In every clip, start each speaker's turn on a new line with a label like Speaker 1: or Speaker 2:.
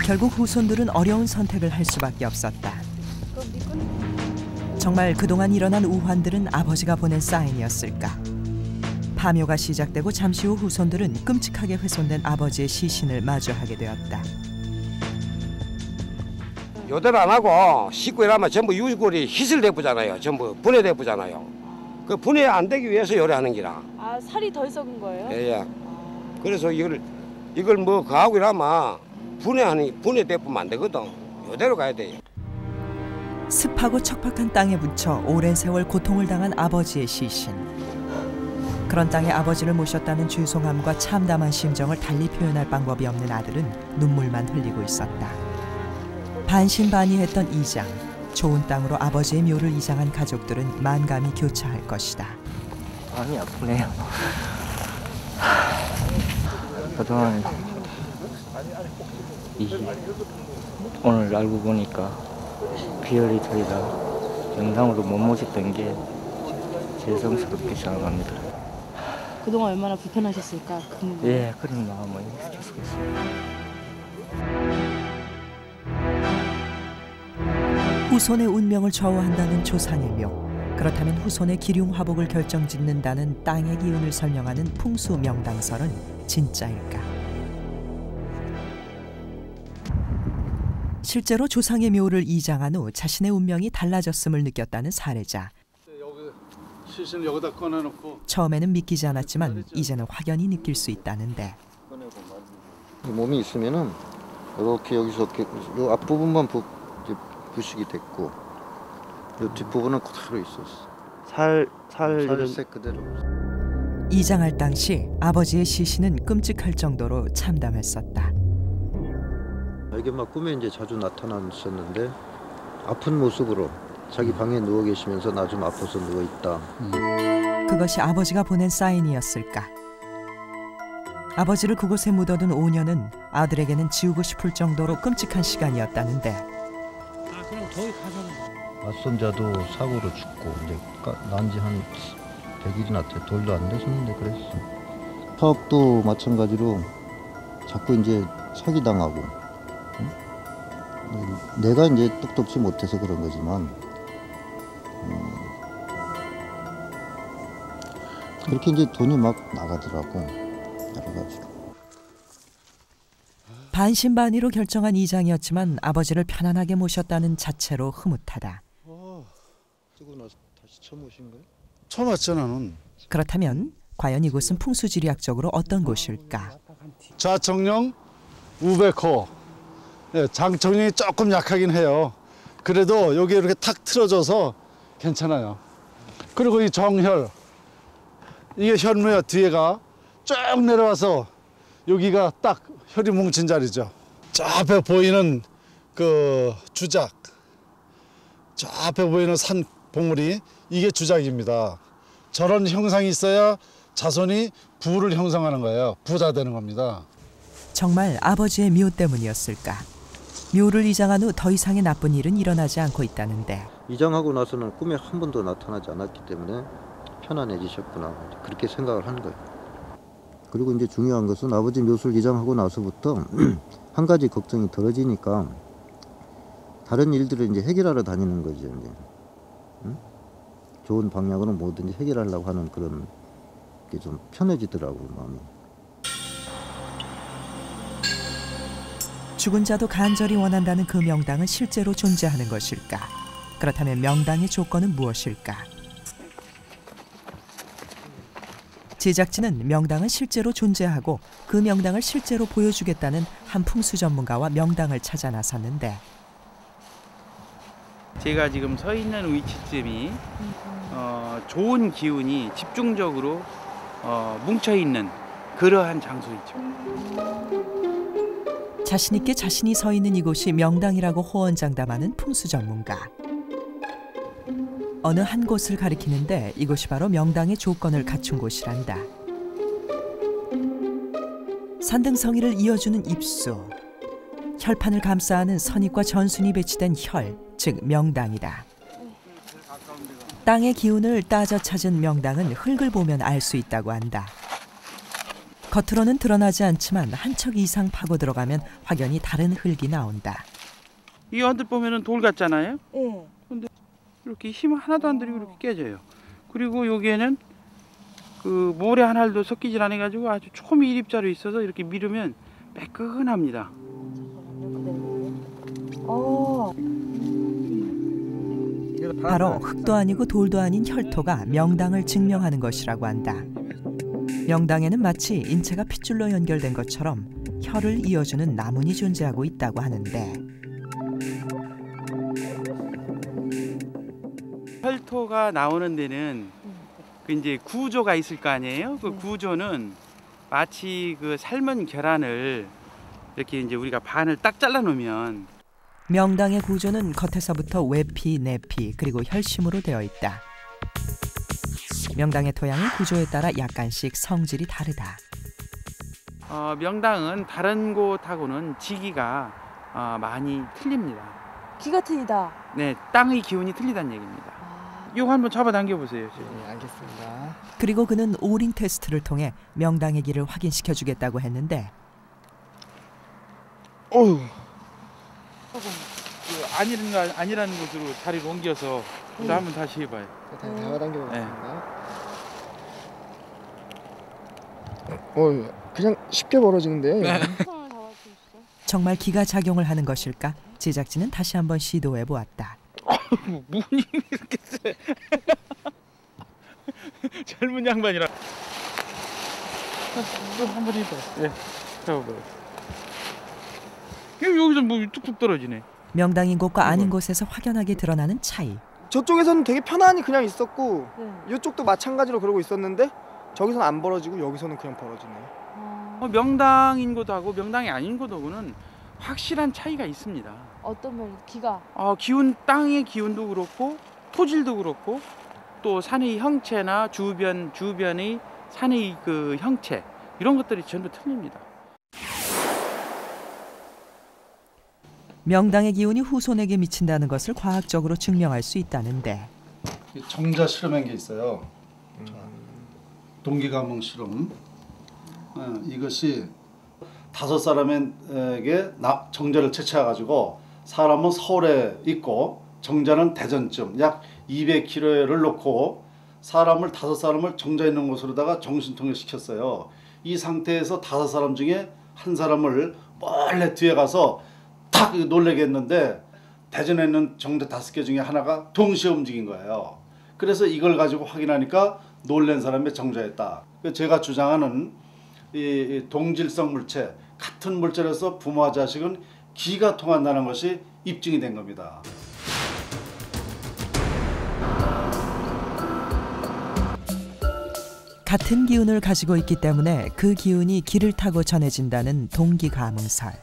Speaker 1: 결국 후손들은 어려운 선택을 할 수밖에 없었다. 정말 그동안 일어난 우환들은 아버지가 보낸 사인이었을까? 파묘가 시작되고 잠시 후 후손들은 끔찍하게 훼손된 아버지의 시신을 마주하게 되었다.
Speaker 2: 요대로 안 하고 씻고 이러면 전부 유골이 희설대부잖아요. 전부 분해대부잖아요. 그 분해 안 되기 위해서 요리하는 기라.
Speaker 3: 아, 살이 덜 썩은 거예요?
Speaker 2: 예. 그래서 이걸 뭐 가하고 이러면 분해대부면 안 되거든. 요대로 가야 돼요.
Speaker 1: 습하고 척박한 땅에 묻혀 오랜 세월 고통을 당한 아버지의 시신. 그런 땅에 아버지를 모셨다는 죄송함과 참담한 심정을 달리 표현할 방법이 없는 아들은 눈물만 흘리고 있었다. 반신반의했던 이장, 좋은 땅으로 아버지의 묘를 이장한 가족들은 만감이 교차할 것이다.
Speaker 4: 마음이 아프네요. 그동안 오늘 알고 보니까 비열이 저희가 영상으로 못 모셨던 게 죄송스럽게 생각합니다.
Speaker 3: 그동안 얼마나 불편하셨을까?
Speaker 4: 예, 그런 마음을 계속 있습니다.
Speaker 1: 후손의 운명을 좌우한다는 조상의 묘. 그렇다면 후손의 기륭화복을 결정짓는다는 땅의 기운을 설명하는 풍수 명당설은 진짜일까? 실제로 조상의 묘를 이장한 후 자신의 운명이 달라졌음을 느꼈다는 사례자.
Speaker 5: 시신 여기다 꺼내놓고.
Speaker 1: 처음에는 믿기지 않았지만 이제는 확연히 느낄 수 있다는데.
Speaker 6: 몸이 있으면은 이렇게 여기서 요 앞부분만 부식이 됐고 요 뒷부분은 그대로 있었어. 살색 그대로.
Speaker 1: 이장할 당시 아버지의 시신은 끔찍할 정도로 참담했었다.
Speaker 6: 이게 막 꿈에 이제 자주 나타났었는데 아픈 모습으로 자기 방에 누워 계시면서 나 좀 아파서 누워 있다.
Speaker 1: 그것이 아버지가 보낸 사인이었을까? 아버지를 그곳에 묻어둔 5년은 아들에게는 지우고 싶을 정도로 끔찍한 시간이었다는데.
Speaker 5: 그럼 거기 가서.
Speaker 6: 맞선자도 사고로 죽고 이제 난지 한 100일이나 돼. 돌도 안 됐었는데 그랬어. 사업도 마찬가지로 자꾸 이제 사기당하고. 내가 이제 똑똑지 못해서 그런 거지만 그렇게 이제 돈이 막 나가더라고 여러 가지로.
Speaker 1: 반신반의로 결정한 이장이었지만 아버지를 편안하게 모셨다는 자체로 흐뭇하다.
Speaker 6: 쓰고 나서 다시 처음 오신 거예요?
Speaker 5: 처음 왔죠 나는.
Speaker 1: 그렇다면 과연 이곳은 풍수지리학적으로 어떤 곳일까?
Speaker 5: 좌청령 우백호. 네, 장청령이 조금 약하긴 해요. 그래도 여기 이렇게 탁 틀어져서 괜찮아요. 그리고 이 정혈, 이게 혈무야. 뒤에가 쭉 내려와서 여기가 딱 혈이 뭉친 자리죠. 저 앞에 보이는 그 주작, 저 앞에 보이는 산 봉우리, 이게 주작입니다. 저런 형상이 있어야 자손이 부를 형성하는 거예요. 부자 되는 겁니다.
Speaker 1: 정말 아버지의 묘 때문이었을까? 묘를 이장한 후 더 이상의 나쁜 일은 일어나지 않고 있다는데.
Speaker 6: 이장하고 나서는 꿈에 한 번도 나타나지 않았기 때문에 편안해지셨구나 그렇게 생각을 한 거예요. 그리고 이제 중요한 것은 아버지 묘술 이장하고 나서부터 한 가지 걱정이 덜어지니까 다른 일들을 이제 해결하러 다니는 거죠. 이제 응? 좋은 방향으로 뭐든지 해결하려고 하는 그런 게 좀 편해지더라고요 마음이.
Speaker 1: 죽은 자도 간절히 원한다는 그 명당은 실제로 존재하는 것일까? 그렇다면 명당의 조건은 무엇일까? 제작진은 명당은 실제로 존재하고 그 명당을 실제로 보여주겠다는 한 풍수 전문가와 명당을 찾아 나섰는데.
Speaker 7: 제가 지금 서 있는 위치쯤이 좋은 기운이 집중적으로 뭉쳐있는 그러한 장소이죠.
Speaker 1: 자신 있게 자신이 서 있는 이곳이 명당이라고 호언장담하는 풍수 전문가. 어느 한 곳을 가리키는데 이곳이 바로 명당의 조건을 갖춘 곳이란다. 산등성이를 이어주는 입수, 혈판을 감싸는 선입과 전순이 배치된 혈, 즉 명당이다. 땅의 기운을 따져 찾은 명당은 흙을 보면 알 수 있다고 한다. 겉으로는 드러나지 않지만 한 척 이상 파고 들어가면 확연히 다른 흙이 나온다.
Speaker 7: 이 언뜻 보면은 돌 같잖아요.
Speaker 3: 네.
Speaker 7: 근데 이렇게 힘 하나도 안 들이고 이렇게 깨져요. 그리고 여기에는 그 모래 한 알도 섞이질 않아 가지고 아주 초미립자로 있어서 이렇게 밀으면 매끈합니다.
Speaker 1: 바로 흙도 아니고 돌도 아닌 혈토가 명당을 증명하는 것이라고 한다. 명당에는 마치 인체가 핏줄로 연결된 것처럼 혈을 이어주는 나문이 존재하고 있다고 하는데
Speaker 7: 혈토가 나오는 데는 그 이제 구조가 있을 거 아니에요. 그 구조는 마치 그 삶은 계란을 이렇게 이제 우리가 반을 딱 잘라 놓으면
Speaker 1: 명당의 구조는 겉에서부터 외피, 내피 그리고 혈심으로 되어 있다. 명당의 토양의 구조에 따라 약간씩 성질이 다르다.
Speaker 7: 명당은 다른 곳하고는 지기가 많이 틀립니다.
Speaker 3: 기가 트이다.
Speaker 7: 네, 땅의 기운이 틀리다는 얘기입니다. 이거 한번 잡아당겨 보세요.
Speaker 4: 네, 알겠습니다.
Speaker 1: 그리고 그는 오링 테스트를 통해 명당의 길을 확인시켜 주겠다고 했는데
Speaker 7: 아니라는 곳으로 다리를 옮겨서 한번 다시 해봐요.
Speaker 4: 잡아당겨
Speaker 7: 네.
Speaker 4: 그냥 쉽게 벌어지는데.
Speaker 1: 정말 기가 작용을 하는 것일까? 제작진은 다시 한번 시도해 보았다.
Speaker 7: 문이 이렇게 세. 젊은 양반이라. 또 한번 해봐. 예, 잡아봐요. 여기서 뭐 뚝뚝 떨어지네.
Speaker 1: 명당인 곳과 아닌 곳에서 확연하게 드러나는 차이.
Speaker 8: 저쪽에서는 되게 편안히 그냥 있었고
Speaker 3: 네.
Speaker 8: 이쪽도 마찬가지로 그러고 있었는데 저기서는 안 벌어지고 여기서는 그냥 벌어지네요.
Speaker 7: 명당인 곳하고 명당이 아닌 곳하고는 확실한 차이가 있습니다.
Speaker 3: 어떤 면 기가.
Speaker 7: 기운, 땅의 기운도 그렇고 토질도 그렇고 또 산의 형체나 주변의 산의 그 형체 이런 것들이 전부 틀립니다.
Speaker 1: 명당의 기운이 후손에게 미친다는 것을 과학적으로 증명할 수 있다는데
Speaker 5: 정자 실험한 게 있어요. 동기가몽 실험. 이것이 5사람에게 정자를 채취해가지고 사람은 서울에 있고 정자는 대전쯤 약 200km를 놓고 사람을 5사람을 정자 있는 곳으로다가 정신통일 시켰어요. 이 상태에서 5사람 중에 한 사람을 몰래 뒤에 가서 탁 놀래게 했는데 대전에 있는 정자 5개 중에 하나가 동시에 움직인 거예요. 그래서 이걸 가지고 확인하니까 놀란 사람의 정자였다. 제가 주장하는 이 동질성 물체, 같은 물질에서 부모와 자식은 기가 통한다는 것이 입증이 된 겁니다.
Speaker 1: 같은 기운을 가지고 있기 때문에 그 기운이 기를 타고 전해진다는 동기가몽설.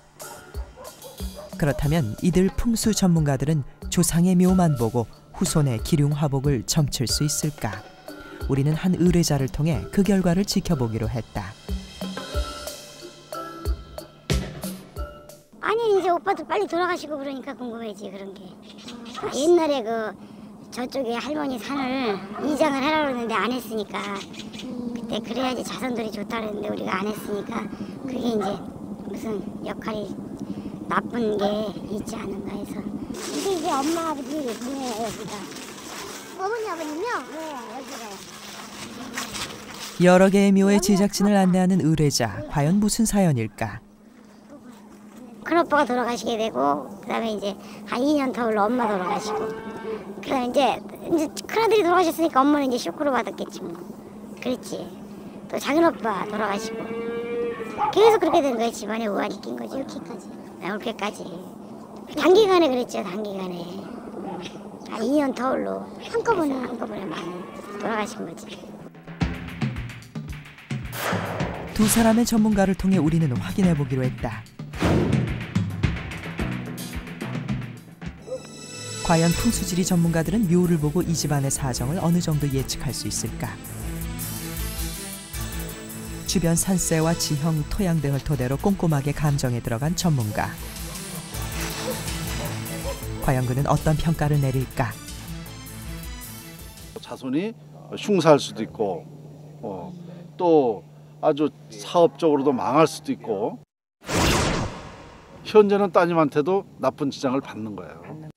Speaker 1: 그렇다면 이들 풍수 전문가들은 조상의 묘만 보고 후손의 기륭화복을 점칠 수 있을까? 우리는 한 의뢰자를 통해 그 결과를 지켜보기로 했다.
Speaker 9: 아니 이제 오빠도 빨리 돌아가시고 그러니까 궁금해지 그런 게. 옛날에 그 저쪽에 할머니 산을 이장을 하라고 그랬는데 안 했으니까 그때 그래야지 자손들이 좋다 그랬는데 우리가 안 했으니까 그게 이제 무슨 역할이 나쁜 게 있지 않은가 해서. 이게 엄마 아버지 보내요 여기가. 어머니 아버님요? 네 여기가요.
Speaker 1: 여러 개의 묘의 제작진을 안내하는 의뢰자, 과연 무슨 사연일까?
Speaker 9: 큰오빠가 돌아가시게 되고 그다음에 이제 한 2년 더 흘러 엄마 돌아가시고 그다음에 이제 큰아들이 돌아가셨으니까 엄마는 이제 쇼크를 받았겠지 뭐. 그랬지. 또 작은오빠 돌아가시고 계속 그렇게 된 거야. 집안에 우환이 낀 거지. 올케까지. 올케까지. 단기간에 그랬죠. 단기간에. 한 2년 더 흘러 한꺼번에 많이 돌아가신 거지.
Speaker 1: 두 사람의 전문가를 통해 우리는 확인해 보기로 했다. 과연 풍수지리 전문가들은 묘를 보고 이 집안의 사정을 어느 정도 예측할 수 있을까? 주변 산세와 지형, 토양 등을 토대로 꼼꼼하게 감정에 들어간 전문가. 과연 그는 어떤 평가를 내릴까?
Speaker 5: 자손이 흉사할 수도 있고 또 아주 사업적으로도 망할 수도 있고 현재는 따님한테도 나쁜 지장을 받는 거예요.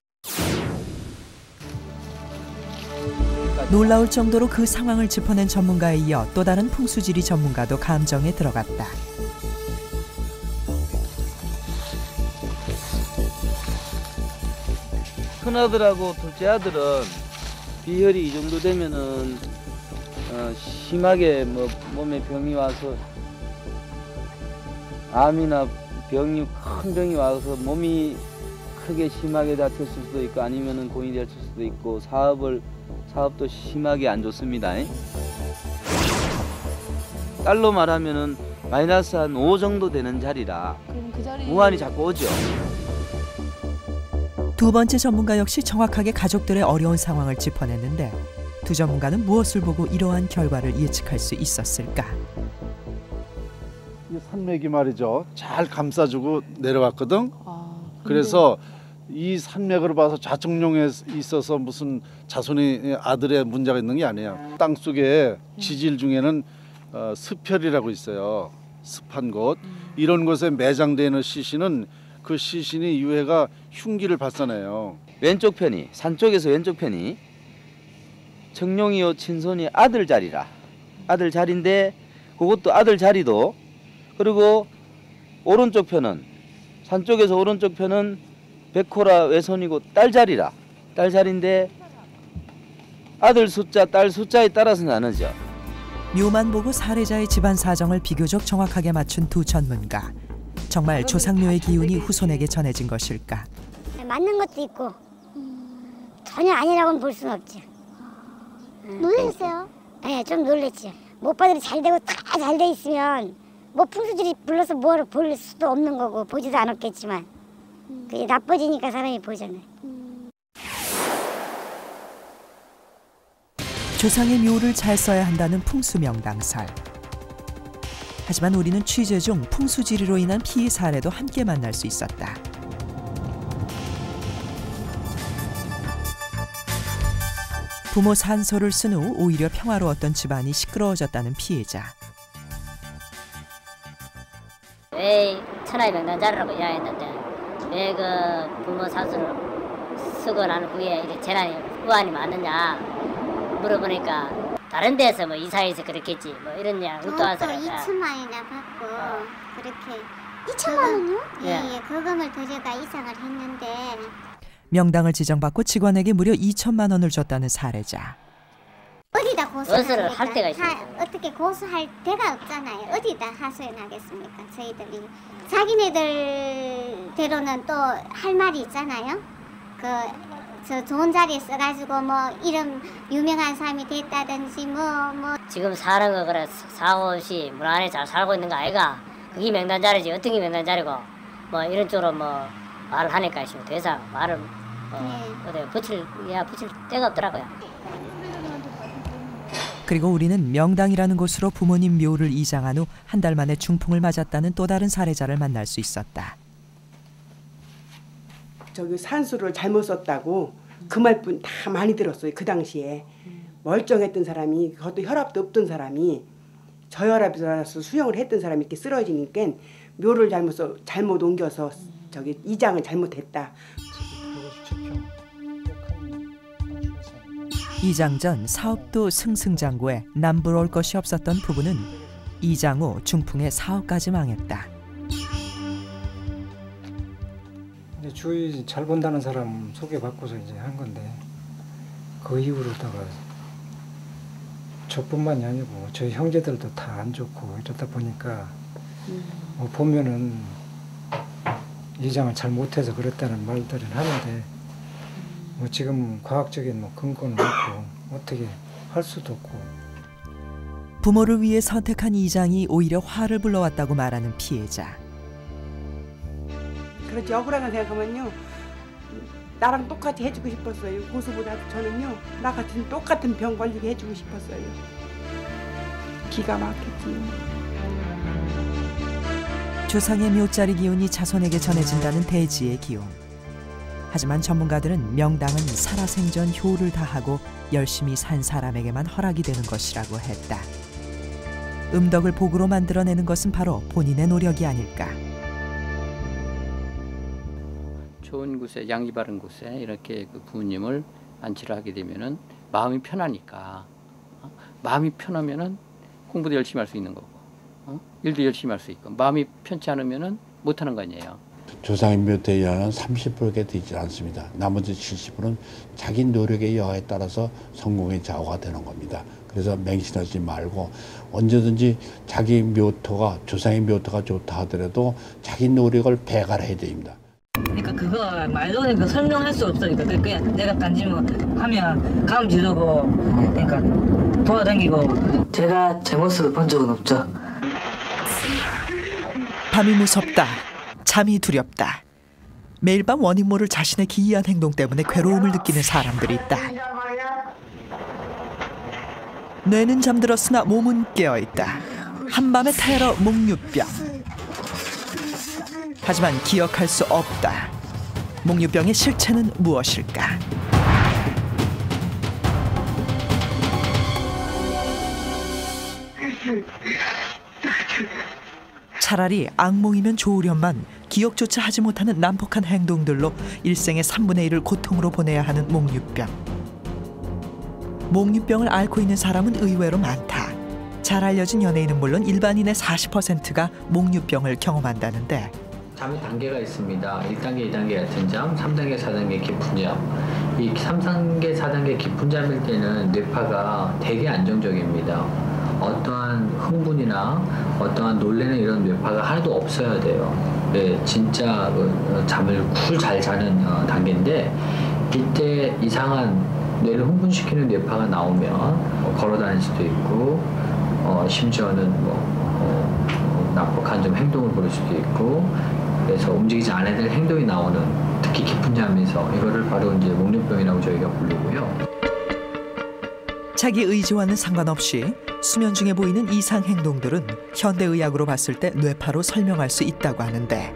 Speaker 1: 놀라울 정도로 그 상황을 짚어낸 전문가에 이어 또 다른 풍수지리 전문가도 감정에 들어갔다.
Speaker 10: 큰아들하고 둘째 아들은 비혈이 이 정도 되면은 심하게 뭐 몸에 병이 와서 암이나 병이 큰 병이 와서 몸이 크게 심하게 다쳤을 수도 있고 아니면은 고인이 다칠 수도 있고 사업도 심하게 안 좋습니다. 달러 말하면은 마이너스 한 5 정도 되는 자리라
Speaker 3: 그럼 그 자리
Speaker 10: 무한히 자꾸 오죠.
Speaker 1: 두 번째 전문가 역시 정확하게 가족들의 어려운 상황을 짚어냈는데 두 전문가는 무엇을 보고 이러한 결과를 예측할 수 있었을까?
Speaker 5: 이 산맥이 말이죠. 잘 감싸주고 내려왔거든.
Speaker 3: 근데
Speaker 5: 그래서 이 산맥으로 봐서 자청룡에 있어서 무슨 자손의 아들의 문제가 있는 게 아니에요. 땅 속에 지질 중에는 습혈이라고 있어요. 습한 곳. 이런 곳에 매장되어 있는 시신은 그 시신이 유해가 흉기를 발산해요.
Speaker 10: 왼쪽 편이 산 쪽에서 왼쪽 편이 청룡이요 친손이 아들 자리라 아들 자리인데 그것도 아들 자리도 그리고 오른쪽 편은 산 쪽에서 오른쪽 편은 백호라 외손이고 딸 자리라 딸 자리인데 아들 숫자 딸 숫자에 따라서 나누죠.
Speaker 1: 묘만 보고 사례자의 집안 사정을 비교적 정확하게 맞춘 두 전문가. 정말 조상묘의 기운이 후손에게 전해진 것일까?
Speaker 9: 맞는 것도 있고 전혀 아니라고는 볼 수는 없죠.
Speaker 11: 놀라셨어요?
Speaker 9: 네, 좀 놀랬죠. 오빠들이 잘 되고 다 잘 돼 있으면 뭐 풍수들이 불러서 뭐를 볼 수도 없는 거고 보지도 않았겠지만 그게 나빠지니까 사람이 보잖아요.
Speaker 1: 조상의 묘를 잘 써야 한다는 풍수명당설. 하지만 우리는 취재 중 풍수지리로 인한 피해 사례도 함께 만날 수 있었다. 부모 산소를 쓴 후 오히려 평화로웠던 집안이 시끄러워졌다는 피해자.
Speaker 12: 왜 천하의 명단자라고 이야기했는데 왜 그 부모 산소를 쓰고 난 후에 이제 재난이 후환이 많느냐 물어보니까 다른 데서 뭐 이사해서 그렇겠지 뭐 이런 양 또
Speaker 11: 2천만 원이나 받고 그렇게 2천만 원이요? 예, 그금을 들여가 이상을 했는데
Speaker 1: 명당을 지정받고 직원에게 무려 2천만 원을 줬다는 사례자.
Speaker 11: 어디다
Speaker 12: 고소를 할 때가 있습니다.
Speaker 11: 어떻게 고소할 데가 없잖아요. 어디다 하소연 하겠습니까? 저희들이 자기네들대로는 또 할 말이 있잖아요. 저 좋은 자리에 써가지고 뭐 이름 유명한 사람이 됐다든지 뭐
Speaker 12: 지금 사는 거 그래 사고시 문 안에 잘 살고 있는 거 아이가 그게 명단 자리지 어떤 게 명단 자리고 뭐 이런 쪽으로 뭐 말을 하니까 지금 더 이상 말을 어디 붙일 데가 없더라고요.
Speaker 1: 그리고 우리는 명당이라는 곳으로 부모님 묘를 이장한 후 한 달 만에 중풍을 맞았다는 또 다른 사례자를 만날 수 있었다.
Speaker 13: 저기 산수를 잘못 썼다고 그 말뿐 다 많이 들었어요. 그 당시에 멀쩡했던 사람이 그것도 혈압도 없던 사람이 저혈압이라서 수영을 했던 사람이 이렇게 쓰러지니까 묘를 잘못 옮겨서 저기 이장을 잘못했다.
Speaker 1: 이장 전 사업도 승승장구해 남부러울 것이 없었던 부부는 이장 후 중풍에 사업까지 망했다.
Speaker 14: 주위 잘 본다는 사람 소개받고서 이제 한 건데 그 이후로다가 저뿐만이 아니고 저희 형제들도 다 안 좋고 이러다 보니까 뭐 보면은 이장을 잘 못해서 그랬다는 말들은 하는데 뭐 지금 과학적인 뭐 근거는 없고 어떻게 할 수도 없고.
Speaker 1: 부모를 위해 선택한 이장이 오히려 화를 불러왔다고 말하는 피해자.
Speaker 13: 그렇지 억울한 거 생각하면요 나랑 똑같이 해주고 싶었어요. 고수보다 저는요 나 같은 똑같은 병 걸리게 해주고 싶었어요. 기가 막혔지.
Speaker 1: 조상의 묘자리 기운이 자손에게 전해진다는 대지의 기운. 하지만 전문가들은 명당은 살아생전 효를 다하고 열심히 산 사람에게만 허락이 되는 것이라고 했다. 음덕을 복으로 만들어내는 것은 바로 본인의 노력이 아닐까.
Speaker 15: 좋은 곳에, 양지 바른 곳에 이렇게 그 부모님을 안치를 하게 되면은 마음이 편하니까, 마음이 편하면은 공부도 열심히 할 수 있는 거고, 일도 열심히 할 수 있고, 마음이 편치 않으면은 못 하는 거 아니에요.
Speaker 16: 조상의 묘토에 의한 30%가 되지 않습니다. 나머지 70%는 자기 노력의 여하에 따라서 성공의 좌우가 되는 겁니다. 그래서 맹신하지 말고 언제든지 자기 묘토가, 조상의 묘토가 좋다 하더라도 자기 노력을 배갈해야 됩니다.
Speaker 17: 그러니까 그거 말로는 설명할 수 없으니까 그냥 내가 단지 뭐 하면 감 지르고 그러니까 돌아다니고 제가 제 모습을 본 적은 없죠.
Speaker 1: 밤이 무섭다. 잠이 두렵다. 매일 밤 원인 모를 자신의 기이한 행동 때문에 괴로움을 느끼는 사람들이 있다. 뇌는 잠들었으나 몸은 깨어있다. 한밤의 테러 몽유병. 하지만 기억할 수 없다. 몽유병의 실체는 무엇일까? 차라리 악몽이면 좋으련만 기억조차 하지 못하는 난폭한 행동들로 일생의 3분의 1을 고통으로 보내야 하는 몽유병. 몽유병을 앓고 있는 사람은 의외로 많다. 잘 알려진 연예인은 물론 일반인의 40%가 몽유병을 경험한다는데,
Speaker 18: 잠의 단계가 있습니다. 1단계, 2단계 얕은 잠, 3단계, 4단계 깊은 잠. 이 3단계, 4단계 깊은 잠일 때는 뇌파가 되게 안정적입니다. 어떠한 흥분이나 어떠한 놀래는 이런 뇌파가 하나도 없어야 돼요. 네, 진짜 잠을 쿨 잘 자는 단계인데, 이때 이상한 뇌를 흥분시키는 뇌파가 나오면 걸어 다닐 수도 있고, 심지어는 난폭한 좀 행동을 보일 수도 있고, 그래서 움직이지 않아야 될 행동이 나오는, 특히 깊은 잠에서 이거를 바로 이제 몽유병이라고 저희가 부르고요.
Speaker 1: 자기 의지와는 상관없이 수면 중에 보이는 이상 행동들은 현대의학으로 봤을 때 뇌파로 설명할 수 있다고 하는데,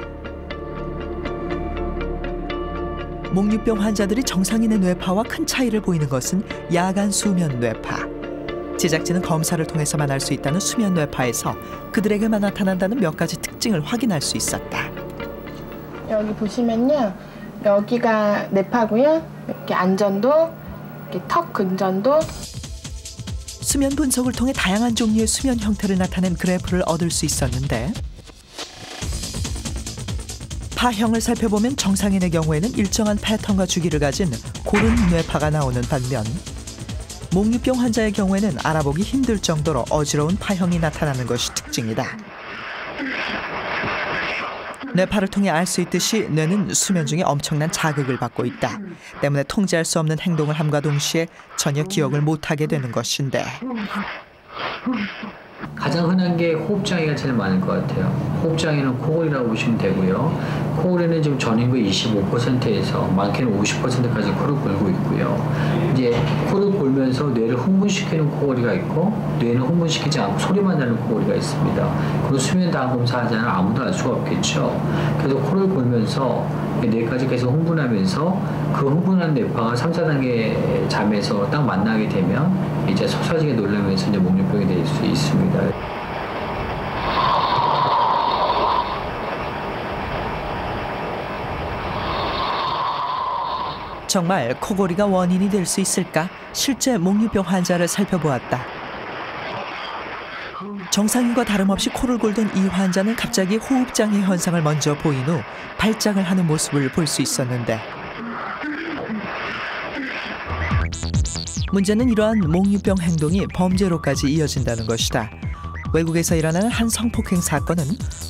Speaker 1: 몽유병 환자들이 정상인의 뇌파와 큰 차이를 보이는 것은 야간 수면 뇌파. 제작진은 검사를 통해서만 알 수 있다는 수면 뇌파에서 그들에게만 나타난다는 몇 가지 특징을 확인할 수 있었다.
Speaker 19: 여기 보시면요, 여기가 뇌파고요. 이렇게 안전도, 이렇게 턱 근전도.
Speaker 1: 수면 분석을 통해 다양한 종류의 수면 형태를 나타낸 그래프를 얻을 수 있었는데, 파형을 살펴보면 정상인의 경우에는 일정한 패턴과 주기를 가진 고른 뇌파가 나오는 반면, 몽유병 환자의 경우에는 알아보기 힘들 정도로 어지러운 파형이 나타나는 것이 특징이다. 뇌파를 통해 알 수 있듯이 뇌는 수면 중에 엄청난 자극을 받고 있다. 때문에 통제할 수 없는 행동을 함과 동시에 전혀 기억을 못하게 되는 것인데,
Speaker 18: 가장 흔한 게 호흡장애가 제일 많을 것 같아요. 호흡장애는 코골이라고 보시면 되고요. 코골이는 지금 전인구의 25%에서 많게는 50%까지 코를 골고 있고요. 이제 코를 골면서 뇌를 흥분시키는 코골이가 있고, 뇌는 흥분시키지 않고 소리만 나는 코골이가 있습니다. 그리고 수면 다음 검사하자는 아무도 알 수가 없겠죠. 그래서 코를 골면서 뇌까지 계속 흥분하면서 그 흥분한 뇌파가 3, 4단계 잠에서 딱 만나게 되면 이제 솟아지게 놀라면서 이제 몽유병이 될 수 있습니다.
Speaker 1: 정말 코골이가 원인이 될 수 있을까? 실제 몽유병 환자를 살펴보았다. 정상인과 다름없이 코를 골던 이 환자는 갑자기 호흡장애 현상을 먼저 보인 후 발작을 하는 모습을 볼 수 있었는데, 문제는 이러한 몽유병 행동이 범죄로까지 이어진다는 것이다. 외국에서 일어나는 한 성폭행 사건은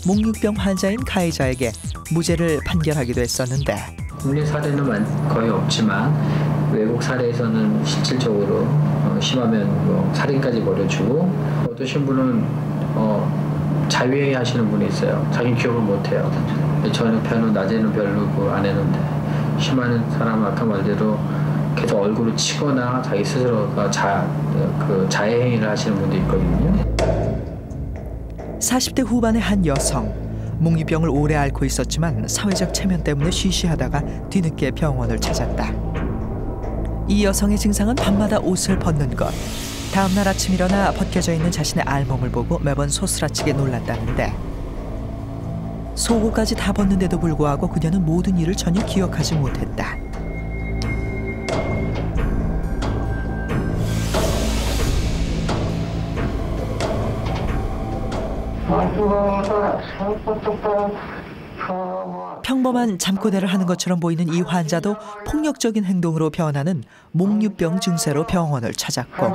Speaker 1: 몽유병 환자인 가해자에게 무죄를 판결하기도 했었는데,
Speaker 18: 국내 사례는 거의 없지만 외국 사례에서는 실질적으로 심하면 살인까지 벌여주고, 어떠신 분은 자유행위 하시는 분이 있어요. 자기 기억을 못해요. 저는 별로 낮에는 별로고 안에는 심한 사람은 아까 말대로 계속 얼굴을 치거나 자기 스스로가 자해행위를 하시는 분도 있거든요.
Speaker 1: 40대 후반의 한 여성, 몽유병을 오래 앓고 있었지만 사회적 체면 때문에 쉬쉬하다가 뒤늦게 병원을 찾았다. 이 여성의 증상은 밤마다 옷을 벗는 것. 다음날 아침 일어나 벗겨져 있는 자신의 알몸을 보고 매번 소스라치게 놀랐다는데 속옷까지 다 벗는데도 불구하고 그녀는 모든 일을 전혀 기억하지 못했다. 평범한 잠꼬대를 하는 것처럼 보이는 이 환자도 폭력적인 행동으로 변하는 몽유병 증세로 병원을 찾았고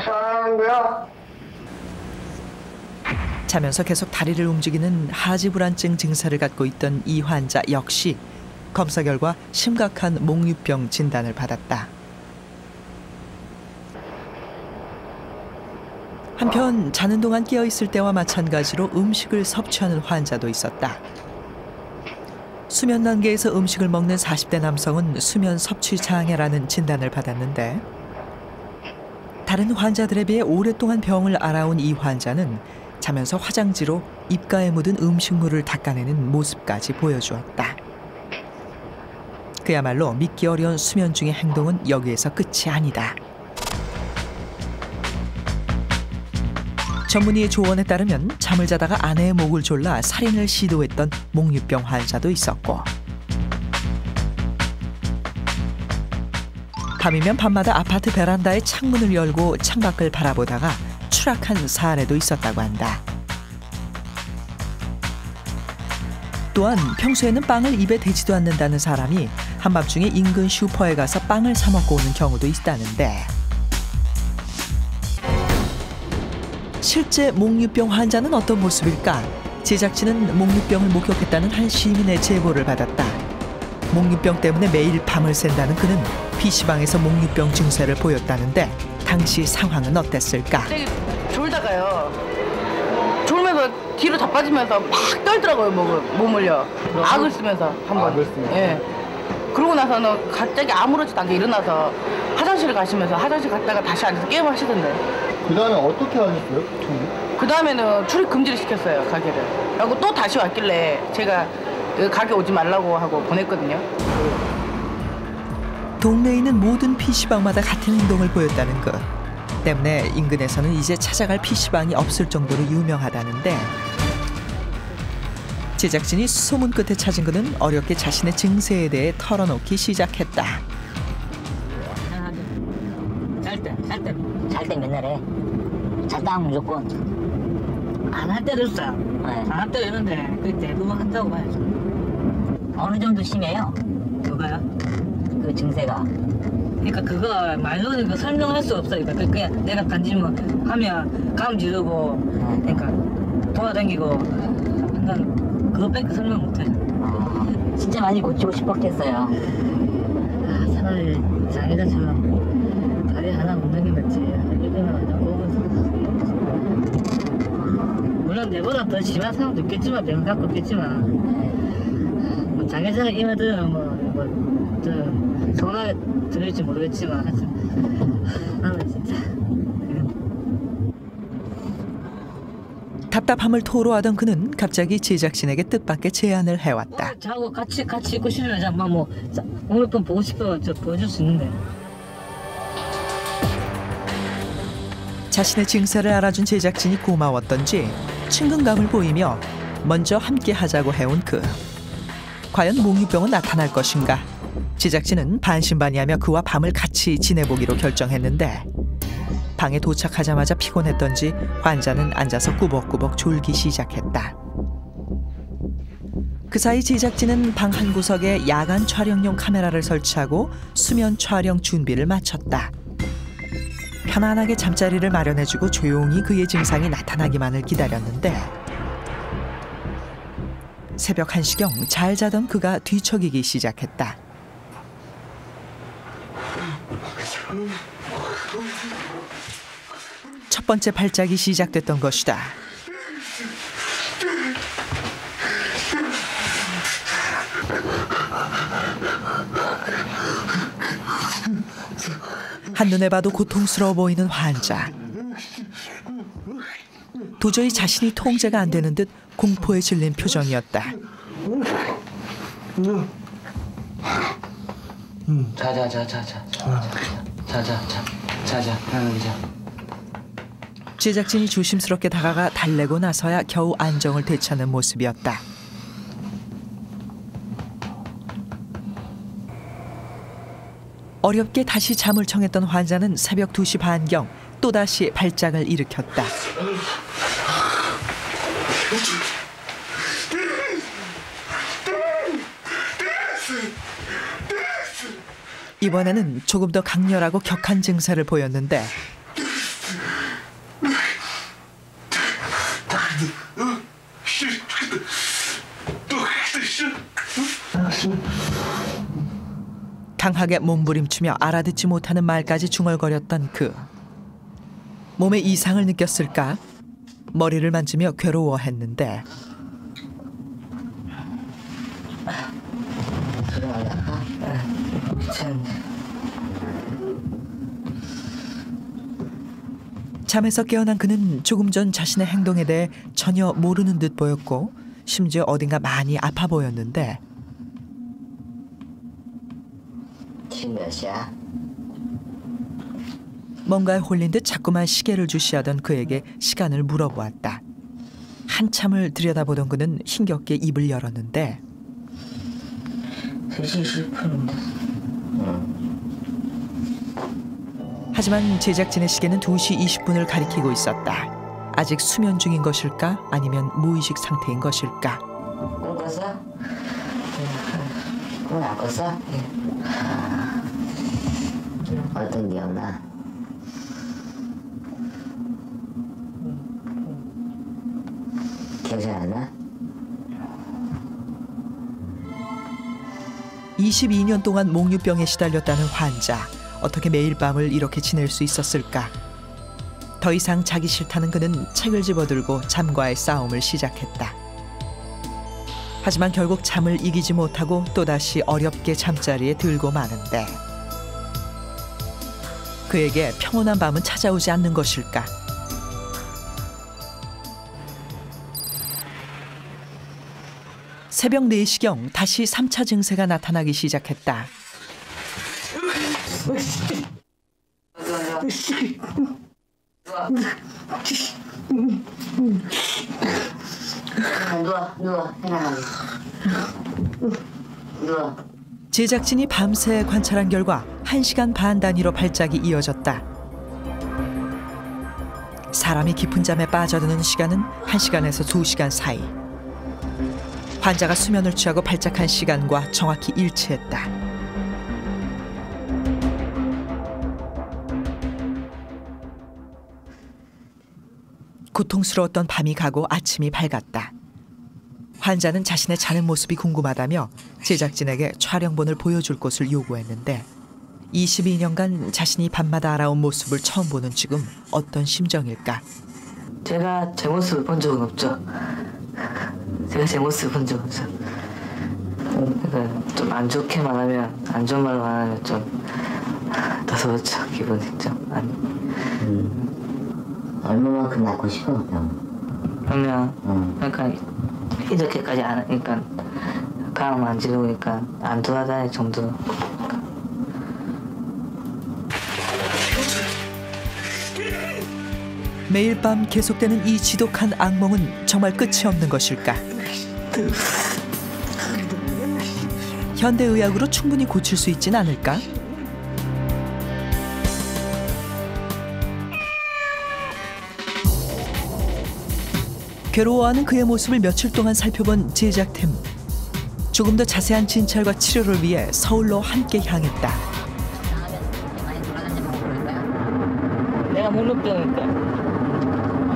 Speaker 1: 자면서 계속 다리를 움직이는 하지불안증 증세를 갖고 있던 이 환자 역시 검사 결과 심각한 몽유병 진단을 받았다. 한편 자는 동안 깨어있을 때와 마찬가지로 음식을 섭취하는 환자도 있었다. 수면 단계에서 음식을 먹는 40대 남성은 수면 섭취 장애라는 진단을 받았는데 다른 환자들에 비해 오랫동안 병을 앓아온 이 환자는 자면서 화장지로 입가에 묻은 음식물을 닦아내는 모습까지 보여주었다. 그야말로 믿기 어려운 수면 중의 행동은 여기에서 끝이 아니다. 전문의의 조언에 따르면 잠을 자다가 아내의 목을 졸라 살인을 시도했던 몽유병 환자도 있었고 밤이면 밤마다 아파트 베란다의 창문을 열고 창밖을 바라보다가 추락한 사례도 있었다고 한다. 또한 평소에는 빵을 입에 대지도 않는다는 사람이 한밤중에 인근 슈퍼에 가서 빵을 사 먹고 오는 경우도 있다는데 실제 몽유병 환자는 어떤 모습일까? 제작진은 몽유병을 목격했다는 한 시민의 제보를 받았다. 몽유병 때문에 매일 밤을 샌다는 그는 PC방에서 몽유병 증세를 보였다는데 당시 상황은 어땠을까?
Speaker 20: 졸다가요. 졸면서 뒤로 자빠지면서 막 떨더라고요, 몸을요. 악을 쓰면서 한 번. 예. 그러고 나서는 갑자기 아무렇지도 않게 일어나서 화장실을 가시면서 화장실 갔다가 다시 앉아서 게임을 하시던데.
Speaker 4: 그 다음에 어떻게 하셨어요?
Speaker 20: 그 다음에는 출입 금지를 시켰어요, 가게를. 그리고 또 다시 왔길래 제가 가게 오지 말라고 하고 보냈거든요.
Speaker 1: 동네에 있는 모든 PC방마다 같은 행동을 보였다는 것 때문에 인근에서는 이제 찾아갈 PC방이 없을 정도로 유명하다는데 제작진이 소문 끝에 찾은 그는 어렵게 자신의 증세에 대해 털어놓기 시작했다.
Speaker 17: 잘 때 맨날 해. 잤다 하면 무조건. 안 할 때도 있어. 안 할 때도 있는데 그 대부분 한다고 봐야죠. 어느 정도 심해요? 그거요? 그 증세가. 그러니까 그거 말로는 그 설명할 수 없으니까 그냥 내가 간지면 하면 감 지르고 그러니까 돌아다니고 한다는 그것밖에 설명 못해. 진짜 많이 고치고 싶었겠어요. 차라리 장애자처럼 다리 하나 없는 게 낫지. 이거는 완전 물론 내보다 더 심한 사람도 있겠지만 병 갖고 있겠지만 뭐 장애자가 이마들은 뭐 전화에 들을지 모르겠지만 나는 진짜
Speaker 1: 답답함을 토로하던 그는 갑자기 제작진에게 뜻밖의 제안을 해왔다.
Speaker 17: 저하고 같이 있고 싶으면 잠깐 뭐 오늘 좀 보고 싶으면 저 보여줄 수 있는데.
Speaker 1: 자신의 증세를 알아준 제작진이 고마웠던지 친근감을 보이며 먼저 함께 하자고 해온 그. 과연 몽유병은 나타날 것인가? 제작진은 반신반의하며 그와 밤을 같이 지내보기로 결정했는데 방에 도착하자마자 피곤했던지 환자는 앉아서 꾸벅꾸벅 졸기 시작했다. 그 사이 제작진은 방 한 구석에 야간 촬영용 카메라를 설치하고 수면 촬영 준비를 마쳤다. 편안하게 잠자리를 마련해주고 조용히 그의 증상이 나타나기만을 기다렸는데 새벽 1시경 잘 자던 그가 뒤척이기 시작했다. 첫 번째 발작이 시작됐던 것이다. 한눈에 봐도 고통스러워 보이는 환자. 도저히 자신이 통제가 안 되는 듯 공포에 질린 표정이었다.
Speaker 10: 자자.
Speaker 1: 제작진이 조심스럽게 다가가 달래고 나서야 겨우 안정을 되찾는 모습이었다. 어렵게 다시 잠을 청했던 환자는 새벽 2시 반경 또다시 발작을 일으켰다. 이번에는 조금 더 강렬하고 격한 증세를 보였는데 강하게 몸부림치며 알아듣지 못하는 말까지 중얼거렸던 그. 몸에 이상을 느꼈을까? 머리를 만지며 괴로워했는데 잠에서 깨어난 그는 조금 전 자신의 행동에 대해 전혀 모르는 듯 보였고 심지어 어딘가 많이 아파 보였는데
Speaker 17: 지금 몇 시야?
Speaker 1: 뭔가에 홀린 듯 자꾸만 시계를 주시하던 그에게 시간을 물어보았다. 한참을 들여다보던 그는 힘겹게 입을 열었는데
Speaker 17: 3시 10분인데.
Speaker 1: 하지만 제작진의 시계는 2시 20분을 가리키고 있었다. 아직 수면 중인 것일까? 아니면 무의식 상태인 것일까?
Speaker 17: 꿈 꿨어? 꿈 안 꿨어? 어떤 기억나? 기억 잘 안 나?
Speaker 1: 22년 동안 몽유병에 시달렸다는 환자. 어떻게 매일 밤을 이렇게 지낼 수 있었을까? 더 이상 자기 싫다는 그는 책을 집어들고 잠과의 싸움을 시작했다. 하지만 결국 잠을 이기지 못하고 또다시 어렵게 잠자리에 들고 마는데 그에게 평온한 밤은 찾아오지 않는 것일까? 새벽 4시경 다시 3차 증세가 나타나기 시작했다.
Speaker 17: 누워.
Speaker 1: 제작진이 밤새 관찰한 결과 1시간 반 단위로 발작이 이어졌다. 사람이 깊은 잠에 빠져드는 시간은 1시간에서 2시간 사이. 환자가 수면을 취하고 발작한 시간과 정확히 일치했다. 고통스러웠던 밤이 가고 아침이 밝았다. 환자는 자신의 자는 모습이 궁금하다며 제작진에게 촬영본을 보여줄 것을 요구했는데 22년간 자신이 밤마다 알아온 모습을 처음 보는 지금 어떤 심정일까?
Speaker 17: 제가 제 모습을 본 적은 없죠. 제가 제 모습을 본 적은 없죠. 그러니까 좀 안 좋게 말하면, 안 좋은 말로 말하면 좀 더 그렇죠. 기분이 좀 아니.
Speaker 21: 얼마만큼 낳고 싶어? 그러면
Speaker 17: 그러니까 이렇게까지 안 하니까 가만 안 지르니까 안 돌아다닐 정도.
Speaker 1: 매일 밤 계속되는 이 지독한 악몽은 정말 끝이 없는 것일까? 현대의학으로 충분히 고칠 수 있진 않을까? 괴로워하는 그의 모습을 며칠 동안 살펴본 제작팀. 조금 더 자세한 진찰과 치료를 위해 서울로 함께 향했다.
Speaker 17: 내가 몽유병이니까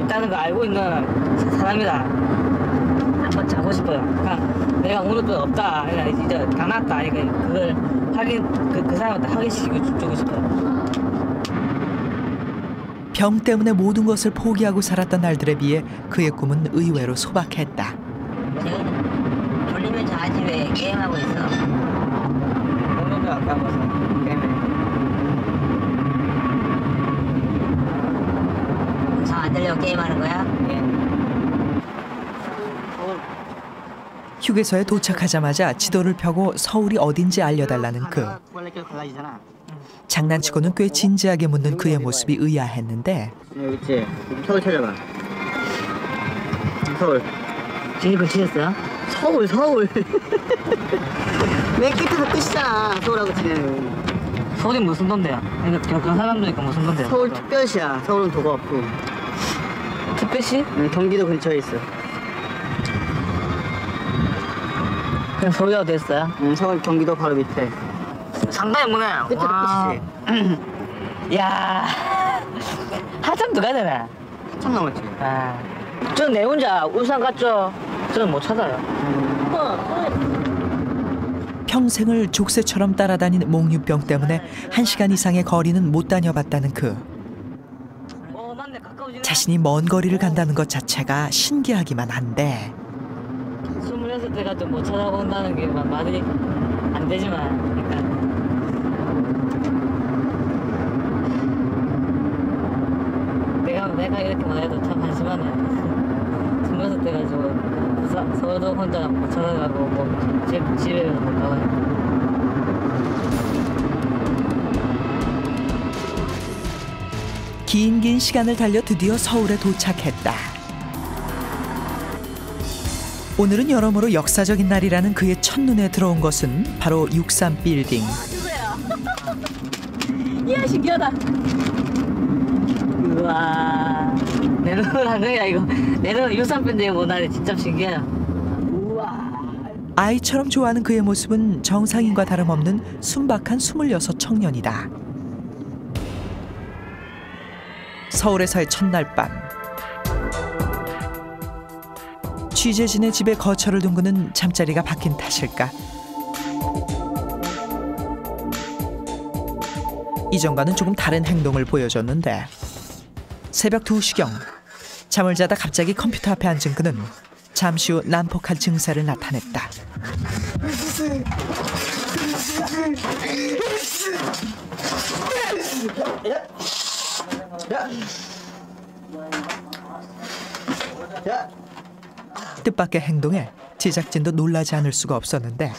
Speaker 17: 있다는 거 알고 있는 사람이다. 한번 자고 싶어요. 그러니까 내가 몽유병 없다. 그러니까 이제 다 낫다. 그러니까 그걸 확인 그 사람한테 확인시키고 주고 싶어요.
Speaker 1: 병 때문에 모든 것을 포기하고 살았던 날들에 비해 그의 꿈은 의외로 소박했다.
Speaker 17: 지금 졸리면 자지 왜 게임하고 있어? 몽유병 안 가고서 게임해. 잠 안 들려고 게임하는 거야?
Speaker 1: 휴게소에 도착하자마자 지도를 펴고 서울이 어딘지 알려달라는 그.
Speaker 17: 원래 길 갈라지잖아.
Speaker 1: 장난치고는 꽤 진지하게 묻는 그의 모습이 의아했는데
Speaker 17: 여기 있지? 서울 찾아봐. 서울. 지니까 치셨어요? 서울. 맨 끝에서 끝이잖아. 서울하고 치면. 서울이 무슨 돈데요? 그러니까 경상남도니까 무슨 돈데요? 서울 특별시야. 서울은 도가 없고. 특별시? 응, 경기도 근처에 있어. 그냥 서울이라고 됐어요? 응, 서울 경기도 바로 밑에. 상당히 무네. 끝에도 끝이지. 야, 한참 더 가야 되네. 한참 남았지. 아, 전 내 혼자 울산 갔죠. 저는 못 찾아요.
Speaker 1: 평생을 족쇄처럼 따라다닌 몽유병 때문에 1시간 이상의 거리는 못 다녀봤다는 그. 자신이 먼 거리를 간다는 것 자체가 신기하기만 한데
Speaker 17: 26대 가도 못 찾아본다는 게 말이 안 되지만 그러니까 내가 이렇게 말해도 참 한심하네. 26대 가지고 서울도 혼자 못 찾아가고 뭐 집에 못 가고.
Speaker 1: 긴 시간을 달려 드디어 서울에 도착했다. 오늘은 여러모로 역사적인 날이라는 그의 첫눈에 들어온 것은 바로 63 빌딩.
Speaker 17: 이야 신기하다. 우와 내 눈을 한 거야 이거. 내 눈을 63 빌딩 보다니 진짜 신기해요. 우와.
Speaker 1: 아이처럼 좋아하는 그의 모습은 정상인과 다름없는 순박한 26 청년이다. 서울에서의 첫날 밤. 취재진의 집에 거처를 둔 그는 잠자리가 바뀐 탓일까? 이전과는 조금 다른 행동을 보여줬는데 새벽 2시경 잠을 자다 갑자기 컴퓨터 앞에 앉은 그는 잠시 후 난폭한 증세를 나타냈다. 뜻밖의 행동에 제작진도 놀라지 않을 수가 없었는데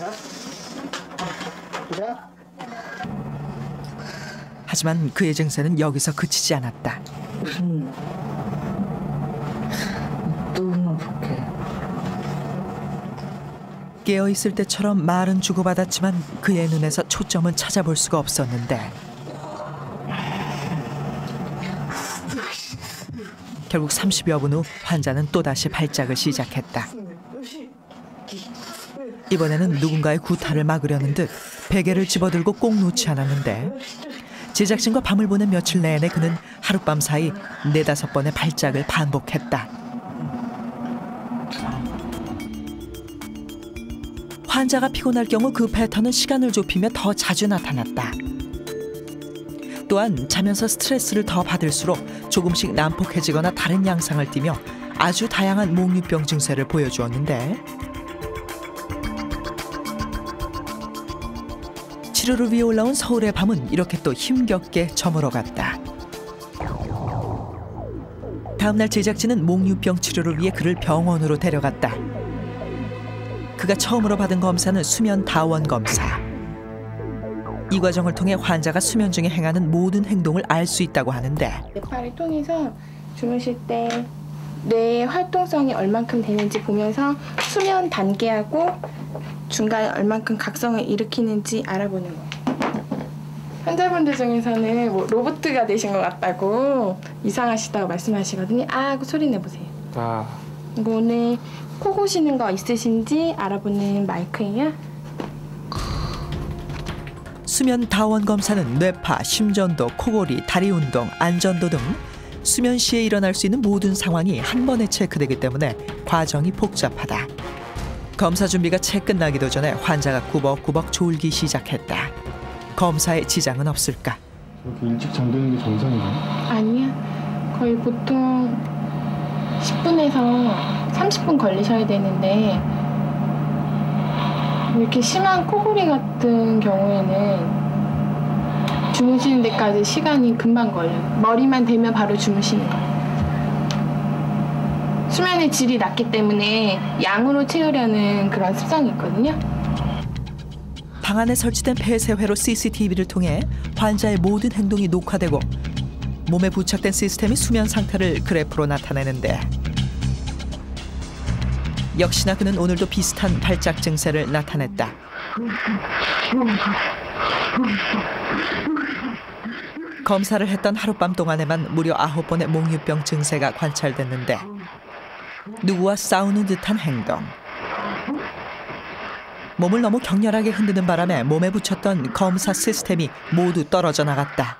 Speaker 1: 하지만 그의 증세는 여기서 그치지 않았다. 깨어있을 때처럼 말은 주고받았지만 그의 눈에서 초점은 찾아볼 수가 없었는데 결국 30여 분 후 환자는 또다시 발작을 시작했다. 이번에는 누군가의 구타를 막으려는 듯 베개를 집어들고 꼭 놓지 않았는데 제작진과 밤을 보낸 며칠 내내 그는 하룻밤 사이 4-5번의 발작을 반복했다. 환자가 피곤할 경우 그 패턴은 시간을 좁히며 더 자주 나타났다. 또한 자면서 스트레스를 더 받을수록 조금씩 난폭해지거나 다른 양상을 띠며 아주 다양한 몽유병 증세를 보여주었는데 치료를 위해 올라온 서울의 밤은 이렇게 또 힘겹게 저물어갔다. 다음날 제작진은 몽유병 치료를 위해 그를 병원으로 데려갔다. 그가 처음으로 받은 검사는 수면 다원 검사. 이 과정을 통해 환자가 수면 중에 행하는 모든 행동을 알 수 있다고 하는데
Speaker 19: 뇌파를 통해서 주무실 때 뇌의 활동성이 얼만큼 되는지 보면서 수면 단계하고 중간에 얼만큼 각성을 일으키는지 알아보는 거예요. 환자분들 중에서는 뭐 로봇가 되신 것 같다고 이상하시다고 말씀하시거든요. 아 하고 소리 내보세요. 이거는 코 고시는 거 있으신지 알아보는 마이크예요.
Speaker 1: 수면 다원 검사는 뇌파, 심전도, 코골이, 다리 운동, 안전도 등 수면 시에 일어날 수 있는 모든 상황이 한 번에 체크되기 때문에 과정이 복잡하다. 검사 준비가 채 끝나기도 전에 환자가 꾸벅꾸벅 졸기 시작했다. 검사에 지장은 없을까?
Speaker 4: 이렇게 일찍 잠드는 게 정상인가요?
Speaker 19: 아니요. 거의 보통 10분에서 30분 걸리셔야 되는데 이렇게 심한 코골이 같은 경우에는 주무시는 데까지 시간이 금방 걸려요. 머리만 대면 바로 주무시는 거예요. 수면의 질이 낮기 때문에 양으로 채우려는 그런 습성이 있거든요.
Speaker 1: 방 방 안에 설치된 폐쇄회로 CCTV를 통해 환자의 모든 행동이 녹화되고 몸에 부착된 시스템이 수면 상태를 그래프로 나타내는데 역시나 그는 오늘도 비슷한 발작 증세를 나타냈다. 검사를 했던 하룻밤 동안에만 무려 9번의 몽유병 증세가 관찰됐는데 누구와 싸우는 듯한 행동. 몸을 너무 격렬하게 흔드는 바람에 몸에 붙였던 검사 시스템이 모두 떨어져 나갔다.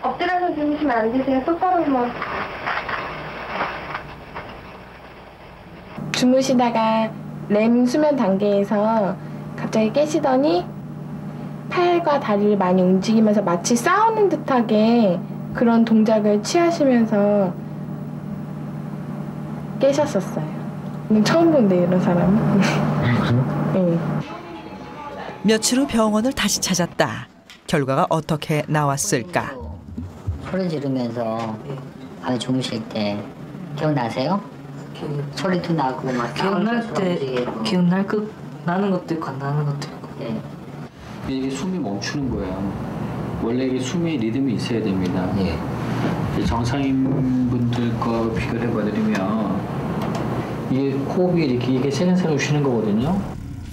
Speaker 19: 엎드려서 주무시면 안 되세요. 똑바로만. 주무시다가 렘 수면 단계에서 갑자기 깨시더니 팔과 다리를 많이 움직이면서 마치 싸우는 듯하게 그런 동작을 취하시면서 깨셨었어요. 처음 본데 이런 사람. 네.
Speaker 1: 며칠 후 병원을 다시 찾았다. 결과가 어떻게 나왔을까?
Speaker 12: 소리 지르면서 밤에 주무실 때 기억나세요? 소리도 나고 막
Speaker 2: 기억날 때 기억날 것 나는 것도 있고 안 나는 것도 있고.
Speaker 12: 네.
Speaker 18: 이게 숨이 멈추는 거예요. 원래 이게 숨의 리듬이 있어야 됩니다.
Speaker 12: 예.
Speaker 18: 정상인 분들과 비교를 해봐드리면 이게 호흡이 이렇게 세근세근 쉬는 거거든요.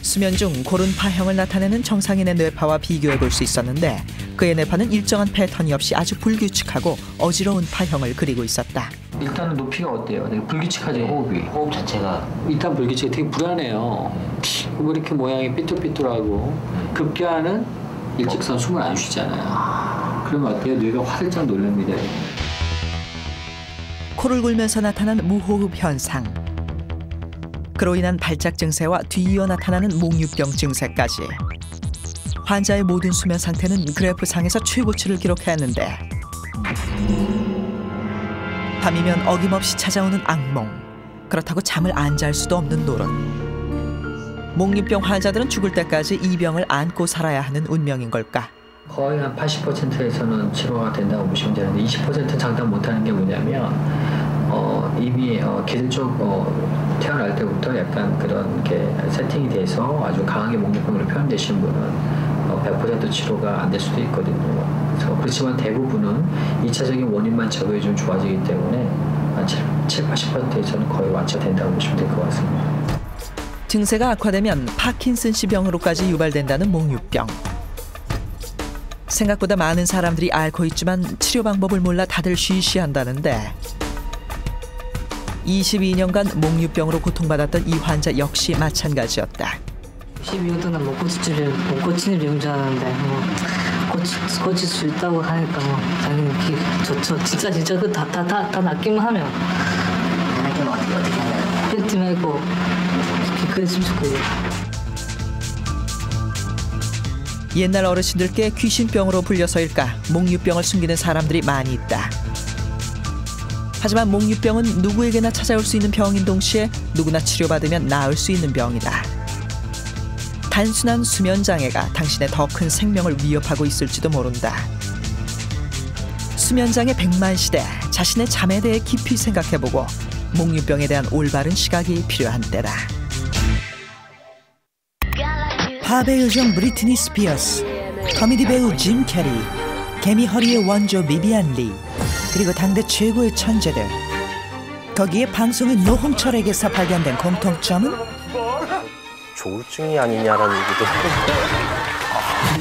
Speaker 1: 수면 중 고른 파형을 나타내는 정상인의 뇌파와 비교해 볼 수 있었는데 그의 뇌파는 일정한 패턴이 없이 아주 불규칙하고 어지러운 파형을 그리고 있었다.
Speaker 18: 일단은 높이가 어때요? 되게 불규칙하죠, 호흡이.
Speaker 12: 호흡 자체가
Speaker 18: 일단 불규칙해 되게 불안해요. 뭐 이렇게 모양이 삐뚤삐뚤하고 급기야는 일직선 숨을 안 쉬잖아요. 그러면 어때요? 뇌가 활짝 놀랍니다.
Speaker 1: 코를 골면서 나타난 무호흡 현상. 그로 인한 발작 증세와 뒤이어 나타나는 몽유병 증세까지. 환자의 모든 수면 상태는 그래프상에서 최고치를 기록했는데 밤이면 어김없이 찾아오는 악몽. 그렇다고 잠을 안 잘 수도 없는 노릇. 몽유병 환자들은 죽을 때까지 이 병을 안고 살아야 하는 운명인 걸까?
Speaker 18: 거의 한 80%에서는 치료가 된다고 보시면 되는데 20%는 장담 못하는 게 뭐냐면 이미 기술적 태어날 때부터 약간 그런 게 세팅이 돼서 아주 강하게 몽유병으로 표현되신 분은 100% 치료가 안 될 수도 있거든요. 그렇지만 대부분은 2차적인 원인만 제거해 좀 좋아지기 때문에 한 70-80%에서는 거의 완치된다고 보시면 될 것 같습니다.
Speaker 1: 증세가 악화되면 파킨슨씨 병으로까지 유발된다는 몽유병. 생각보다 많은 사람들이 앓고 있지만 치료 방법을 몰라 다들 쉬쉬한다는데 22년간 몽유병으로 고통받았던 이 환자 역시 마찬가지였다.
Speaker 2: 12년 동안 못 고치는 병인 줄 알았는데 고칠 수 있다고 하니까 당연히 좋죠. 진짜 그 다 낫기만 하면.
Speaker 12: 낫기만 어떻게 하나요?
Speaker 2: 팬티 말고 그랬으면 좋겠어요.
Speaker 1: 옛날 어르신들께 귀신병으로 불려서일까 몽유병을 숨기는 사람들이 많이 있다. 하지만 몽유병은 누구에게나 찾아올 수 있는 병인 동시에 누구나 치료받으면 나을 수 있는 병이다. 단순한 수면장애가 당신의 더 큰 생명을 위협하고 있을지도 모른다. 수면장애 100만 시대, 자신의 잠에 대해 깊이 생각해보고 몽유병에 대한 올바른 시각이 필요한 때다. 팝의 요정 브리트니 스피어스, 코미디 배우 짐 캐리, 개미 허리의 원조 비비안 리, 그리고 당대 최고의 천재들. 거기에 방송인 노홍철에게서 발견된 공통점은?
Speaker 22: 조울증이 아니냐라는 얘기도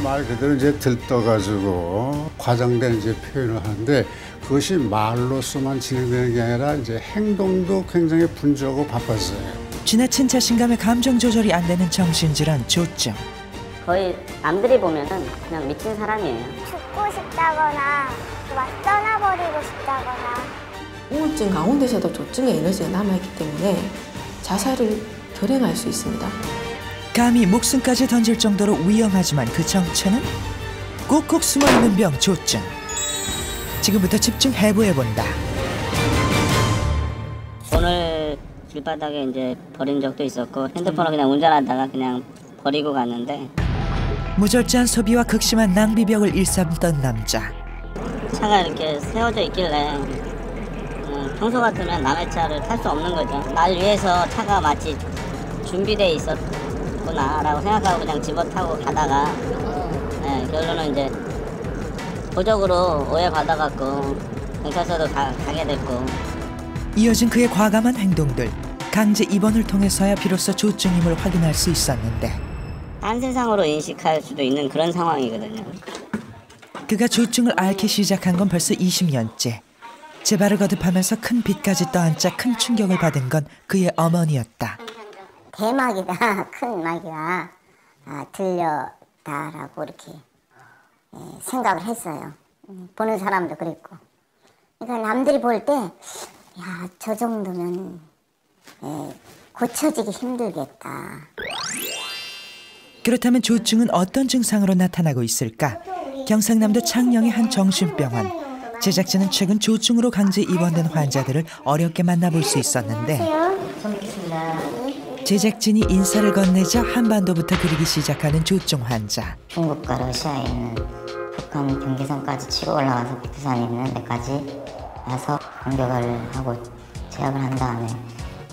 Speaker 5: 말 그대로 이제 들떠가지고 과장된 이제 표현을 하는데 그것이 말로서만 진행되는 게 아니라 이제 행동도 굉장히 분주하고 바빴어요.
Speaker 1: 지나친 자신감에 감정 조절이 안 되는 정신질환 조증.
Speaker 12: 거의 남들이 보면은 그냥 미친 사람이에요.
Speaker 11: 죽고 싶다거나 막 떠나버리고 싶다거나.
Speaker 23: 우울증 가운데서도 조증의 에너지가 남아있기 때문에 자살을 결행할 수 있습니다.
Speaker 1: 감히 목숨까지 던질 정도로 위험하지만 그 정체는 꼭꼭 숨어있는 병 조증. 지금부터 집중 해부해본다.
Speaker 12: 오늘 길바닥에 이제 버린 적도 있었고 핸드폰을 그냥 운전하다가 그냥 버리고 갔는데
Speaker 1: 무절제한 소비와 극심한 낭비벽을 일삼던 남자.
Speaker 12: 차가 이렇게 세워져 있길래 평소 같으면 남의 차를 탈 수 없는 거죠. 날 위해서 차가 마치 준비돼 있었구나라고 생각하고 그냥 집어타고 가다가 결론은 이제 도적으로 오해받아갖고 경찰서도 가게 됐고.
Speaker 1: 이어진 그의 과감한 행동들, 강제 입원을 통해서야 비로소 조증임을 확인할 수 있었는데
Speaker 12: 딴 세상으로 인식할 수도 있는 그런 상황이거든요.
Speaker 1: 그가 조증을 앓기 시작한 건 벌써 20년째. 재발을 거듭하면서 큰 빚까지 떠안자 큰 충격을 받은 건 그의 어머니였다.
Speaker 11: 대막이다, 큰 막이다, 들렸다라고 이렇게 생각을 했어요. 보는 사람도 그랬고. 그러니까 남들이 볼 때, 야, 저 정도면 고쳐지기 힘들겠다.
Speaker 1: 그렇다면 조증은 어떤 증상으로 나타나고 있을까? 경상남도 창녕의 한 정신병원. 제작진은 최근 조증으로 강제 입원된 환자들을 어렵게 만나볼 수 있었는데 제작진이 인사를 건네자 한반도부터 그리기 시작하는 조증 환자.
Speaker 11: 중국과 러시아에 있는 북한 경계선까지 치고 올라가서 부산에 있는 데까지 와서 공격을 하고 제압을 한 다음에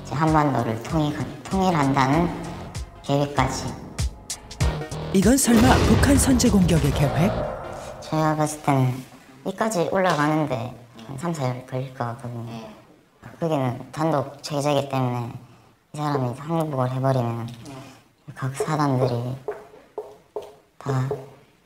Speaker 11: 이제 한반도를 통일한다는 계획까지. 이건
Speaker 1: 설마 북한 선제 공격의 계획?
Speaker 11: 제가 봤을 때는 여기까지 올라가는데 한 3-4일 걸릴 것 같거든요. 거기는 단독 제재이기 때문에 이 사람이 항복을 해버리면 각 사단들이 다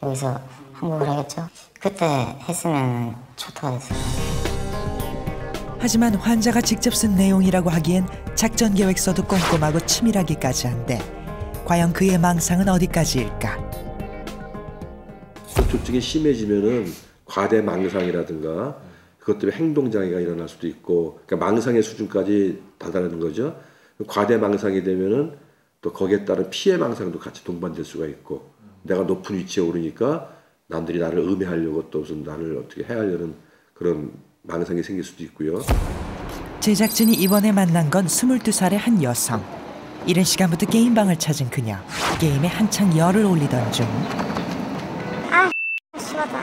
Speaker 11: 여기서 항복을 하겠죠. 그때 했으면 초토화 됐을 거예요.
Speaker 1: 하지만 환자가 직접 쓴 내용이라고 하기엔 작전 계획서도 꼼꼼하고 치밀하기까지 한데 과연 그의 망상은 어디까지일까?
Speaker 6: 조증이 심해지면은 과대 망상이라든가 그것 때문에 행동장애가 일어날 수도 있고, 그러니까 망상의 수준까지 다다르는 거죠. 과대 망상이 되면은 또 거기에 따른 피해 망상도 같이 동반될 수가 있고, 내가 높은 위치에 오르니까 남들이 나를 음해하려고 또 무슨 나를 어떻게 해하려는 그런 망상이 생길 수도 있고요.
Speaker 1: 제작진이 이번에 만난 건 22살의 한 여성. 이른 시간부터 게임방을 찾은 그녀. 게임에 한창 열을 올리던 중.
Speaker 11: 심하다.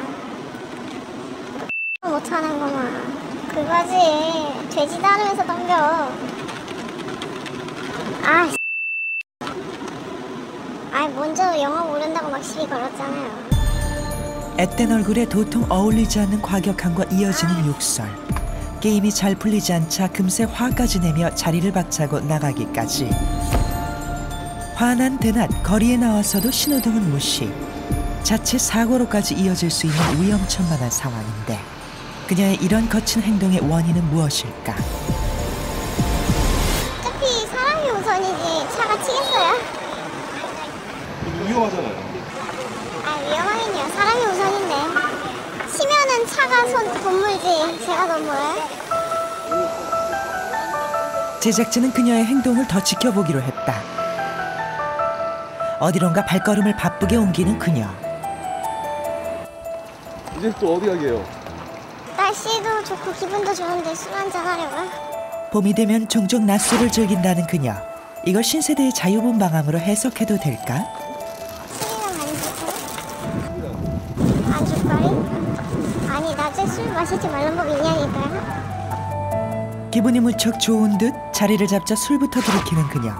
Speaker 11: 못하는구만. 그거지. 돼지 다루면서 덤벼. 먼저 영어 모른다고 막 시비 걸었잖아요.
Speaker 1: 앳된 얼굴에 도통 어울리지 않는 과격함과 이어지는 욕설. 게임이 잘 풀리지 않자 금세 화까지 내며 자리를 박차고 나가기까지. 화난 대낮 거리에 나와서도 신호등은 무시. 자칫 사고로까지 이어질 수 있는 위험천만한 상황인데 그녀의 이런 거친 행동의 원인은 무엇일까?
Speaker 11: 어차피 사람이 우선이지 차가 치겠어요?
Speaker 6: 위험하잖아요.
Speaker 11: 위험하긴요. 사람이 우선인데 치면은 차가 돈 물지 제가 돈 물어요?
Speaker 1: 제작진은 그녀의 행동을 더 지켜보기로 했다. 어디론가 발걸음을 바쁘게 옮기는 그녀.
Speaker 6: 이제 또 어디 가게요?
Speaker 11: 날씨도 좋고 기분도 좋은데 술 한잔 하려고요?
Speaker 1: 봄이 되면 종종 낮술을 즐긴다는 그녀. 이걸 신세대의 자유분방함으로 해석해도 될까?
Speaker 11: 안주거리? 아니 낮에 술 마시지 말란 법이 있냐니까요?
Speaker 1: 기분이 무척 좋은 듯 자리를 잡자 술부터 들이키는 그녀.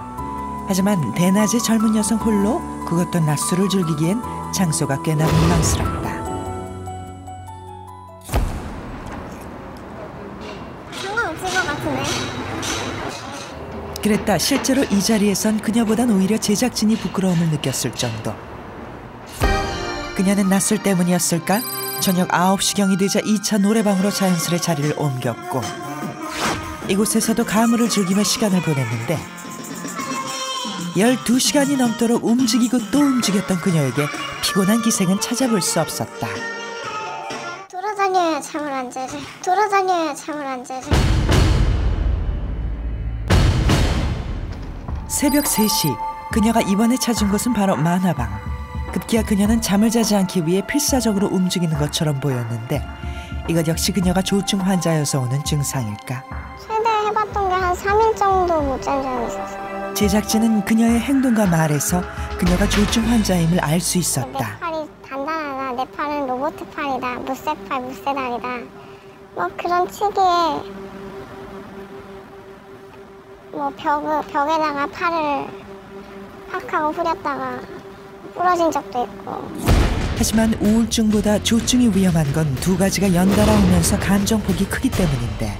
Speaker 1: 하지만 대낮에 젊은 여성 홀로 그것도 낮술을 즐기기엔 장소가 꽤나 민망스럽다.
Speaker 11: 상관없을 것 같은데?
Speaker 1: 그랬다 실제로 이 자리에선 그녀보단 오히려 제작진이 부끄러움을 느꼈을 정도. 그녀는 낮술 때문이었을까? 저녁 9시경이 되자 2차 노래방으로 자연스레 자리를 옮겼고 이곳에서도 가물을 즐기며 시간을 보냈는데 12시간이 넘도록 움직이고 또 움직였던 그녀에게 피곤한 기색은 찾아볼 수 없었다.
Speaker 11: 돌아다녀야 잠을 안 자지. 돌아다녀야 잠을 안 자지.
Speaker 1: 새벽 3시 그녀가 이번에 찾은 곳은 바로 만화방. 급기야 그녀는 잠을 자지 않기 위해 필사적으로 움직이는 것처럼 보였는데 이것 역시 그녀가 조증 환자여서 오는 증상일까?
Speaker 11: 최대 해봤던 게 한 3일 정도 못 잔 적이 있었어요.
Speaker 1: 제작진은 그녀의 행동과 말에서 그녀가 조증 환자임을 알 수 있었다.
Speaker 11: 내 팔이 단단하다. 내 팔은 로봇 팔이다. 무쇠팔, 무쇠다리다. 뭐 그런 치기에
Speaker 9: 뭐 벽에다가 팔을 팍 하고 후렸다가 부러진 적도 있고.
Speaker 1: 하지만 우울증보다 조증이 위험한 건 두 가지가 연달아 오면서 감정폭이 크기 때문인데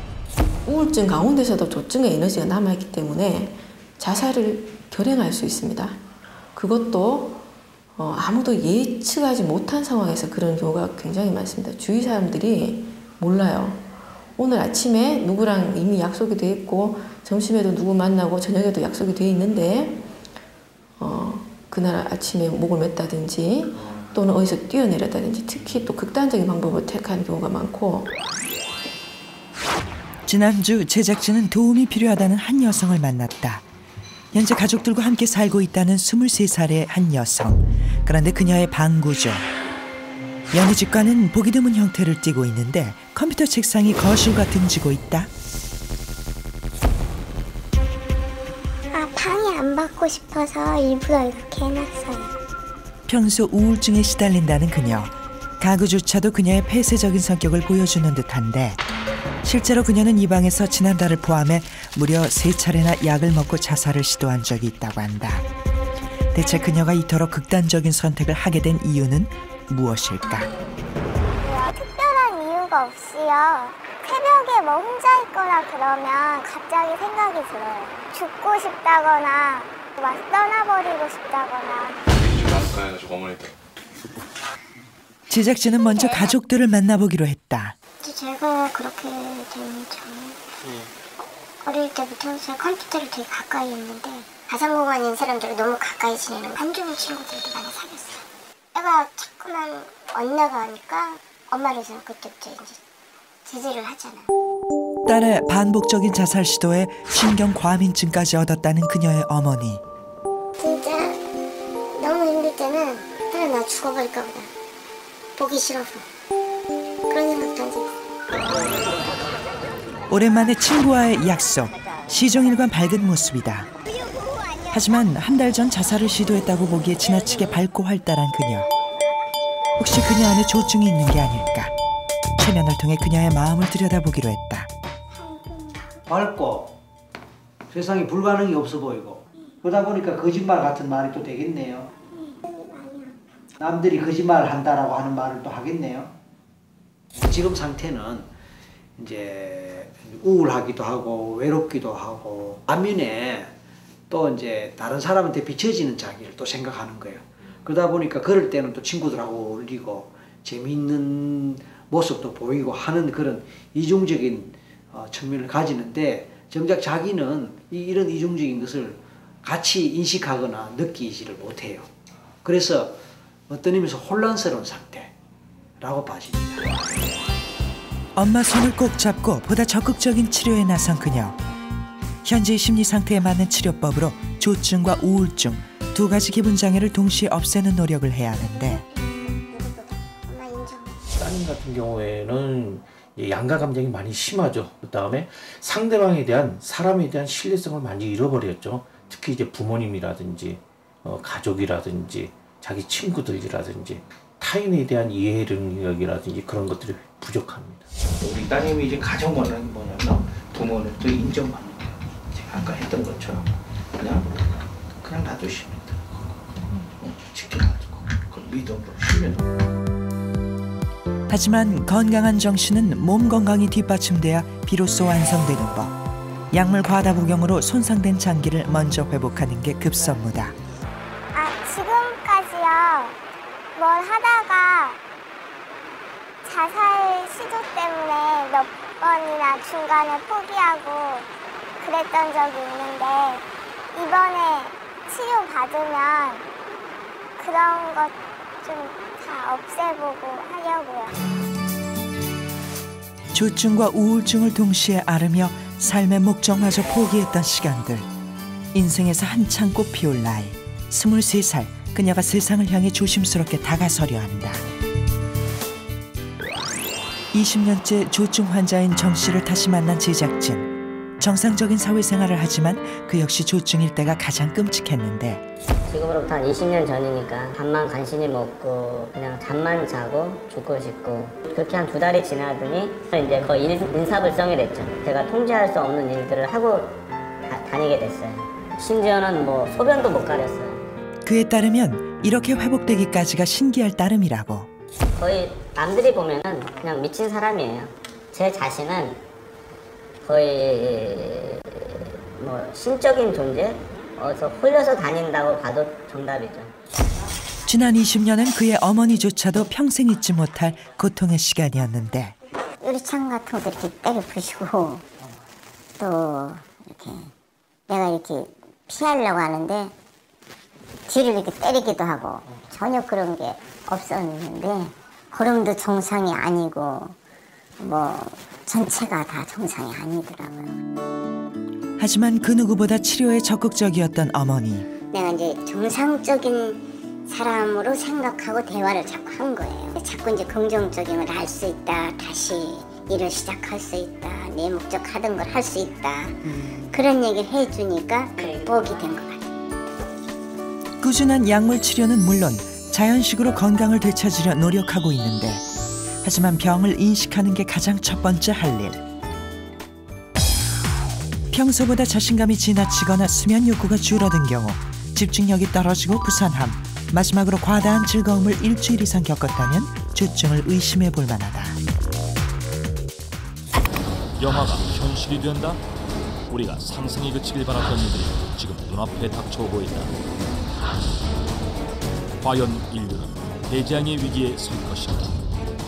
Speaker 23: 우울증 가운데서도 조증의 에너지가 남아있기 때문에 자살을 결행할 수 있습니다. 그것도 아무도 예측하지 못한 상황에서 그런 경우가 굉장히 많습니다. 주위 사람들이 몰라요. 오늘 아침에 누구랑 이미 약속이 돼 있고 점심에도 누구 만나고 저녁에도 약속이 돼 있는데 그날 아침에 목을 맸다든지 또는 어디서 뛰어내렸다든지 특히 또 극단적인 방법을 택한 경우가 많고.
Speaker 1: 지난주 제작진은 도움이 필요하다는 한 여성을 만났다. 현재 가족들과 함께 살고 있다는 23살의 한 여성. 그런데 그녀의 방구죠. 여느 집과는 보기 드문 형태를 띠고 있는데 컴퓨터 책상이 거실과 등지고 있다.
Speaker 9: 방해 안 받고 싶어서 일부러 이렇게 해놨어요.
Speaker 1: 평소 우울증에 시달린다는 그녀. 가구조차도 그녀의 폐쇄적인 성격을 보여주는 듯한데 실제로 그녀는 이 방에서 지난달을 포함해 무려 3차례나 약을 먹고 자살을 시도한 적이 있다고 한다. 대체 그녀가 이토록 극단적인 선택을 하게 된 이유는 무엇일까?
Speaker 9: 특별한 이유가 없이요. 새벽에 뭐 혼자 있거나 그러면 갑자기 생각이 들어요. 죽고 싶다거나 막 떠나버리고 싶다거나.
Speaker 1: 제작진은 먼저 가족들을 만나보기로 했다.
Speaker 9: 제가 그렇게 된 저는 어릴 때부터 제가 컴퓨터를 되게 가까이 했는데 가상공간인 사람들을 너무 가까이 지내는 안 좋은 친구들도 많이 사귀었어요. 애가 자꾸만 엇나가니까 엄마를 저는 그때부터 이제 제지를 하잖아요.
Speaker 1: 딸의 반복적인 자살 시도에 신경과민증까지 얻었다는 그녀의 어머니.
Speaker 9: 진짜 너무 힘들 때는 그래 나 죽어버릴까 보다. 보기 싫어서 그런 생각도 한 적 있어요.
Speaker 1: 오랜만에 친구와의 약속, 시종일관 밝은 모습이다. 하지만 한 달 전 자살을 시도했다고 보기에 지나치게 밝고 활달한 그녀. 혹시 그녀 안에 조증이 있는 게 아닐까? 최면을 통해 그녀의 마음을 들여다보기로 했다.
Speaker 3: 밝고 세상에 불가능이 없어 보이고 그러다 보니까 거짓말 같은 말이 또 되겠네요. 남들이 거짓말 한다라고 하는 말을 또 하겠네요. 지금 상태는 이제 우울하기도 하고 외롭기도 하고 반면에 또 이제 다른 사람한테 비춰지는 자기를 또 생각하는 거예요. 그러다 보니까 그럴 때는 또 친구들하고 어울리고 재미있는 모습도 보이고 하는 그런 이중적인 측면을 가지는데 정작 자기는 이런 이중적인 것을 같이 인식하거나 느끼지를 못해요. 그래서 어떤 의미에서 혼란스러운 상태라고 봐집니다.
Speaker 1: 엄마 손을 꼭 잡고 보다 적극적인 치료에 나선 그녀. 현재의 심리 상태에 맞는 치료법으로 조증과 우울증 두 가지 기분 장애를 동시에 없애는 노력을 해야 하는데
Speaker 22: 따님 같은 경우에는 양가 감정이 많이 심하죠. 그 다음에 상대방에 대한 사람에 대한 신뢰성을 많이 잃어버렸죠. 특히 이제 부모님이라든지 가족이라든지 자기 친구들이라든지 타인에 대한 이해 능력이라든지 그런 것들이 부족합니다.
Speaker 7: 우리 따님이 이제 가장 원하는 게 뭐냐면 부모로부터 인정받는 거예요. 제가 아까 했던 것처럼 그냥 놔두시면 돼요. 지켜가지고 그 믿음으로 신뢰로.
Speaker 1: 하지만 건강한 정신은 몸 건강이 뒷받침돼야 비로소 완성되는 법. 약물 과다 복용으로 손상된 장기를 먼저 회복하는 게 급선무다.
Speaker 9: 지금까지요. 뭘 하다가 자살 시도 때문에 몇 번이나 중간에 포기하고 그랬던 적이 있는데 이번에 치료 받으면 그런 것 좀 다 없애보고 하려고요.
Speaker 1: 조증과 우울증을 동시에 앓으며 삶의 목적마저 포기했던 시간들. 인생에서 한창 꽃 피울 나이 23살. 그녀가 세상을 향해 조심스럽게 다가서려 한다. 20년째 조증 환자인 정 씨를 다시 만난 제작진. 정상적인 사회생활을 하지만 그 역시 조증일 때가 가장 끔찍했는데
Speaker 12: 지금으로부터 한 20년 전이니까 밥만 간신히 먹고 그냥 잠만 자고 죽고 싶고 그렇게 한 2달이 지나더니 이제 거의 인사불성이 됐죠. 제가 통제할 수 없는 일들을 하고 다니게 됐어요. 심지어는 뭐 소변도 못 가렸어요.
Speaker 1: 그에 따르면 이렇게 회복되기까지가 신기할 따름이라고.
Speaker 12: 거의 남들이 보면은 그냥 미친 사람이에요. 제 자신은 거의 뭐 신적인 존재? 어디서 홀려서 다닌다고 봐도 정답이죠.
Speaker 1: 지난 20년은 그의 어머니조차도 평생 잊지 못할 고통의 시간이었는데
Speaker 11: 유리창 같은 것도 이렇게 때려 부시고 또 이렇게 내가 이렇게 피하려고 하는데 뒤를 이렇게 때리기도 하고 전혀 그런 게 없었는데 걸음도 정상이 아니고 뭐 전체가 다 정상이 아니더라고요.
Speaker 1: 하지만 그 누구보다 치료에 적극적이었던 어머니.
Speaker 11: 내가 이제 정상적인 사람으로 생각하고 대화를 자꾸 한 거예요. 자꾸 이제 긍정적인 걸 할 수 있다. 다시 일을 시작할 수 있다. 내 목적 하던 걸 할 수 있다. 그런 얘기를 해주니까 극복이 된 것 같아요.
Speaker 1: 꾸준한 약물 치료는 물론 자연식으로 건강을 되찾으려 노력하고 있는데 하지만 병을 인식하는 게 가장 첫 번째 할 일. 평소보다 자신감이 지나치거나 수면 욕구가 줄어든 경우 집중력이 떨어지고 부산함, 마지막으로 과다한 즐거움을 일주일 이상 겪었다면 주증을 의심해 볼 만하다.
Speaker 8: 영화가 현실이 된다? 우리가 상상이 그치길 바랐던 일들이 지금 눈앞에 닥쳐오고 있다. 과연 인류는 대재앙의 위기에 설 것인가?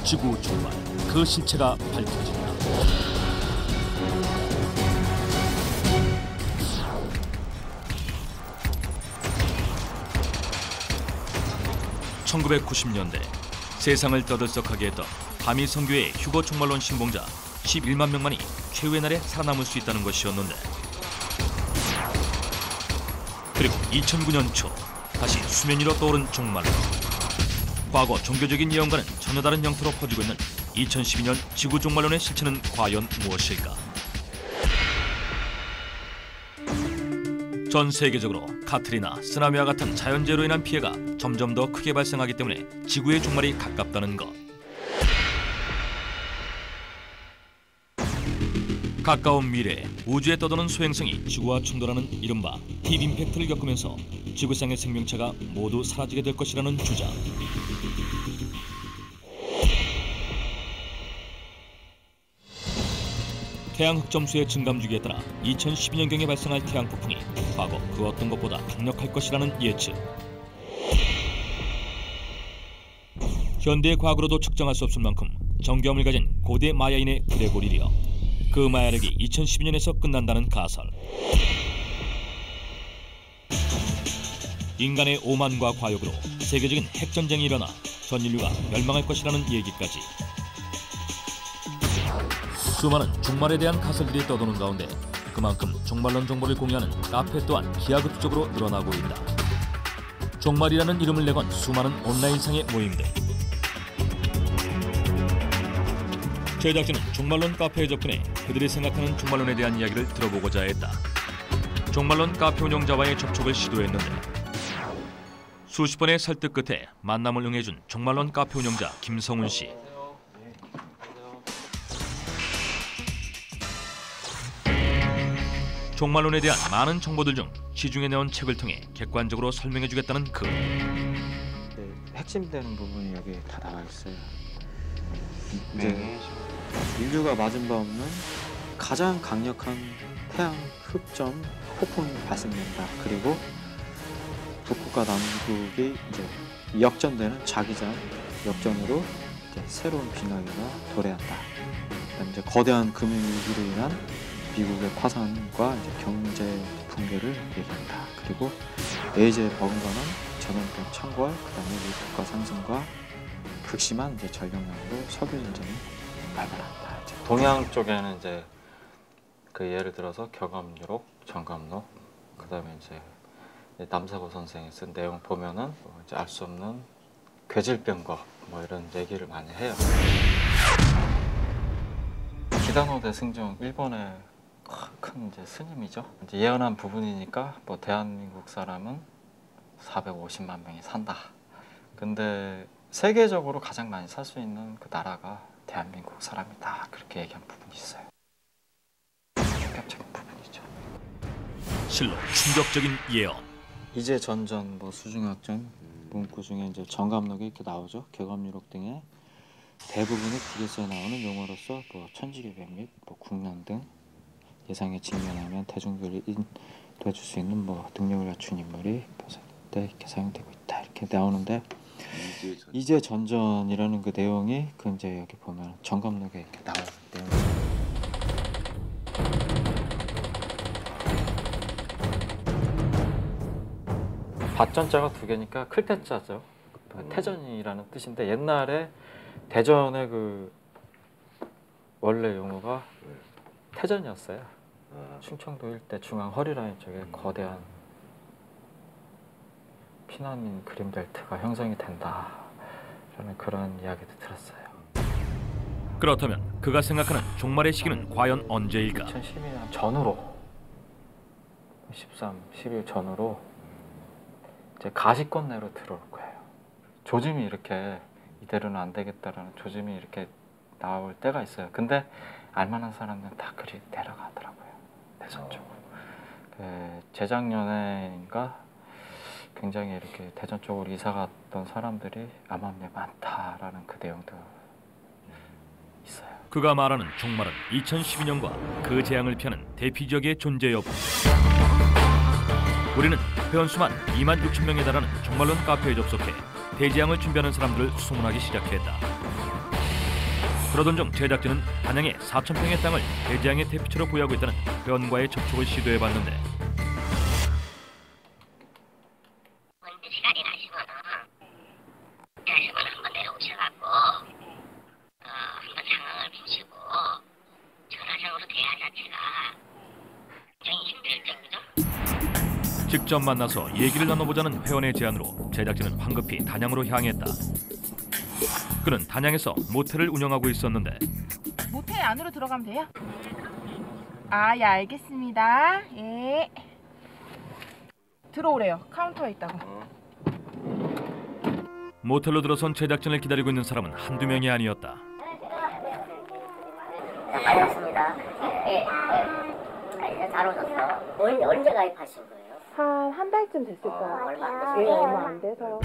Speaker 8: 지구 종말, 그 실체가 밝혀진다. (1990년대) 세상을 떠들썩하게 했던 다미 선교의 휴거 종말론 신봉자 11만 명만이 최후의 날에 살아남을 수 있다는 것이었는데, 그리고 2009년 초 다시 수면 위로 떠오른 종말론. 과거 종교적인 예언과는 전혀 다른 형태로 퍼지고 있는 2012년 지구 종말론의 실체는 과연 무엇일까? 전 세계적으로 카트리나, 쓰나미와 같은 자연재해로 인한 피해가 점점 더 크게 발생하기 때문에 지구의 종말이 가깝다는 것. 가까운 미래에 우주에 떠도는 소행성이 지구와 충돌하는 이른바 딥 임팩트를 겪으면서 지구상의 생명체가 모두 사라지게 될 것이라는 주장. 태양 흑점수의 증감주기에 따라 2012년경에 발생할 태양 폭풍이 과거 그 어떤 것보다 강력할 것이라는 예측. 현대의 과거로도 측정할 수 없을 만큼 정교함을 가진 고대 마야인의 그레고리리어. 그 마야력이 2012년에서 끝난다는 가설. 인간의 오만과 과욕으로 세계적인 핵전쟁이 일어나 전 인류가 멸망할 것이라는 얘기까지. 수많은 종말에 대한 가설들이 떠도는 가운데 그만큼 종말론 정보를 공유하는 카페 또한 기하급수적으로 늘어나고 있다. 종말이라는 이름을 내건 수많은 온라인상의 모임들. 제작진은 종말론 카페에 접근해 그들이 생각하는 종말론에 대한 이야기를 들어보고자 했다. 종말론 카페 운영자와의 접촉을 시도했는데 수십 번의 설득 끝에 만남을 응해준 종말론 카페 운영자 김성훈 씨. 종말론에 대한 많은 정보들 중 시중에 내온 책을 통해 객관적으로 설명해주겠다는 그.
Speaker 13: 핵심되는 부분이 여기 다 나와 있어요. 이제 인류가 맞은 바 없는 가장 강력한 태양 흑점 폭풍이 발생된다. 그리고 북극과 남극이 이제 역전되는 자기장 역전으로 이제 새로운 빙하기가 도래한다. 그다음에 이제 거대한 금융위기로 인한 미국의 파산과 이제 경제 붕괴를 얘기한다. 그리고 내재에 버금가는 전염병 창궐, 그다음에 물가 상승과 극심한 이제 전력난으로 석유 전쟁이 발발한다. 이제 동양 쪽에는 이제 그 예를 들어서 경암유록, 정감록, 그다음에 이제 남사고 선생이 쓴 내용 보면은 이제 알 수 없는 괴질병거 뭐 이런 얘기를 많이 해요. 기다노 대승정 일본의 큰 이제 스님이죠. 이제 예언한 부분이니까 뭐 대한민국 사람은 450만 명이 산다. 근데 세계적으로 가장 많이 살 수 있는 그 나라가 대한민국 사람이다. 그렇게 얘기한 부분이 있어요. 충격적인 부분이죠.
Speaker 8: 실로 충격적인 예언.
Speaker 13: 이제 전전 뭐 수중학전 문구 중에 이제 정감록에 이렇게 나오죠. 객엄유록 등의 대부분의 기계서에 나오는 용어로서 뭐 천지개벽 및 뭐 국난 등 예상에 직면하면 대중들이 인도해줄 수 있는 뭐 능력을 갖춘 인물이 때 이렇게 사용되고 있다 이렇게 나오는데 이제 전전이라는 그 내용이 그 이제 여기 보면 정감록에 이렇게 나오는 내용. 밭전자가 두 개니까 클 때자죠. 태전이라는 뜻인데 옛날에 대전의 그 원래 용어가 태전이었어요. 충청도 일대 중앙 허리라인 쪽에 거대한 피난민 그린 벨트가 형성이 된다라는 그런 이야기도 들었어요.
Speaker 8: 그렇다면 그가 생각하는 종말의 시기는 과연 언제일까?
Speaker 13: 2012년 전후로 13, 12일 전후로 이제 가시권 내로 들어올 거예요. 조짐이 이렇게 이대로는 안 되겠다라는 조짐이 이렇게 나올 때가 있어요. 근데 알만한 사람들은 다 그리 내려가더라고요. 대전 쪽으로. 재작년에인가 굉장히 이렇게 대전 쪽으로 이사 갔던 사람들이 암암리에 많다라는 그 내용도 있어요.
Speaker 8: 그가 말하는 종말은 2012년과 그 재앙을 피하는 대피지역의 존재 여부. 우리는 회원수만 2만 6천 명에 달하는 종말론 카페에 접속해 대재앙을 준비하는 사람들을 수소문하기 시작했다. 그러던 중 제작진은 단양의 4,000평의 땅을 대재앙의 대피처로 보유하고 있다는 회원과의 접촉을 시도해봤는데
Speaker 14: 시간이 나시면은 한번 내려오셔갖고 한번 상황을 보시고 전화상으로 대화 자체가 굉장히 힘들 정도죠.
Speaker 8: 직접 만나서 얘기를 나눠보자는 회원의 제안으로 제작진은 황급히 단양으로 향했다. 그는 단양에서 모텔을 운영하고 있었는데
Speaker 19: 모텔 안으로 들어가면 돼요? 아, 예, 알겠습니다. 예. 들어오래요. 카운터에 있다고.
Speaker 8: 모텔로 들어선 제작진을 기다리고 있는 사람은 한두 명이 아니었다.
Speaker 12: 반갑습니다. 예. 잘 오셨어. 언제 가입하신 거예요?
Speaker 19: 한 달쯤 됐을 거예요. 얼마 안 돼서.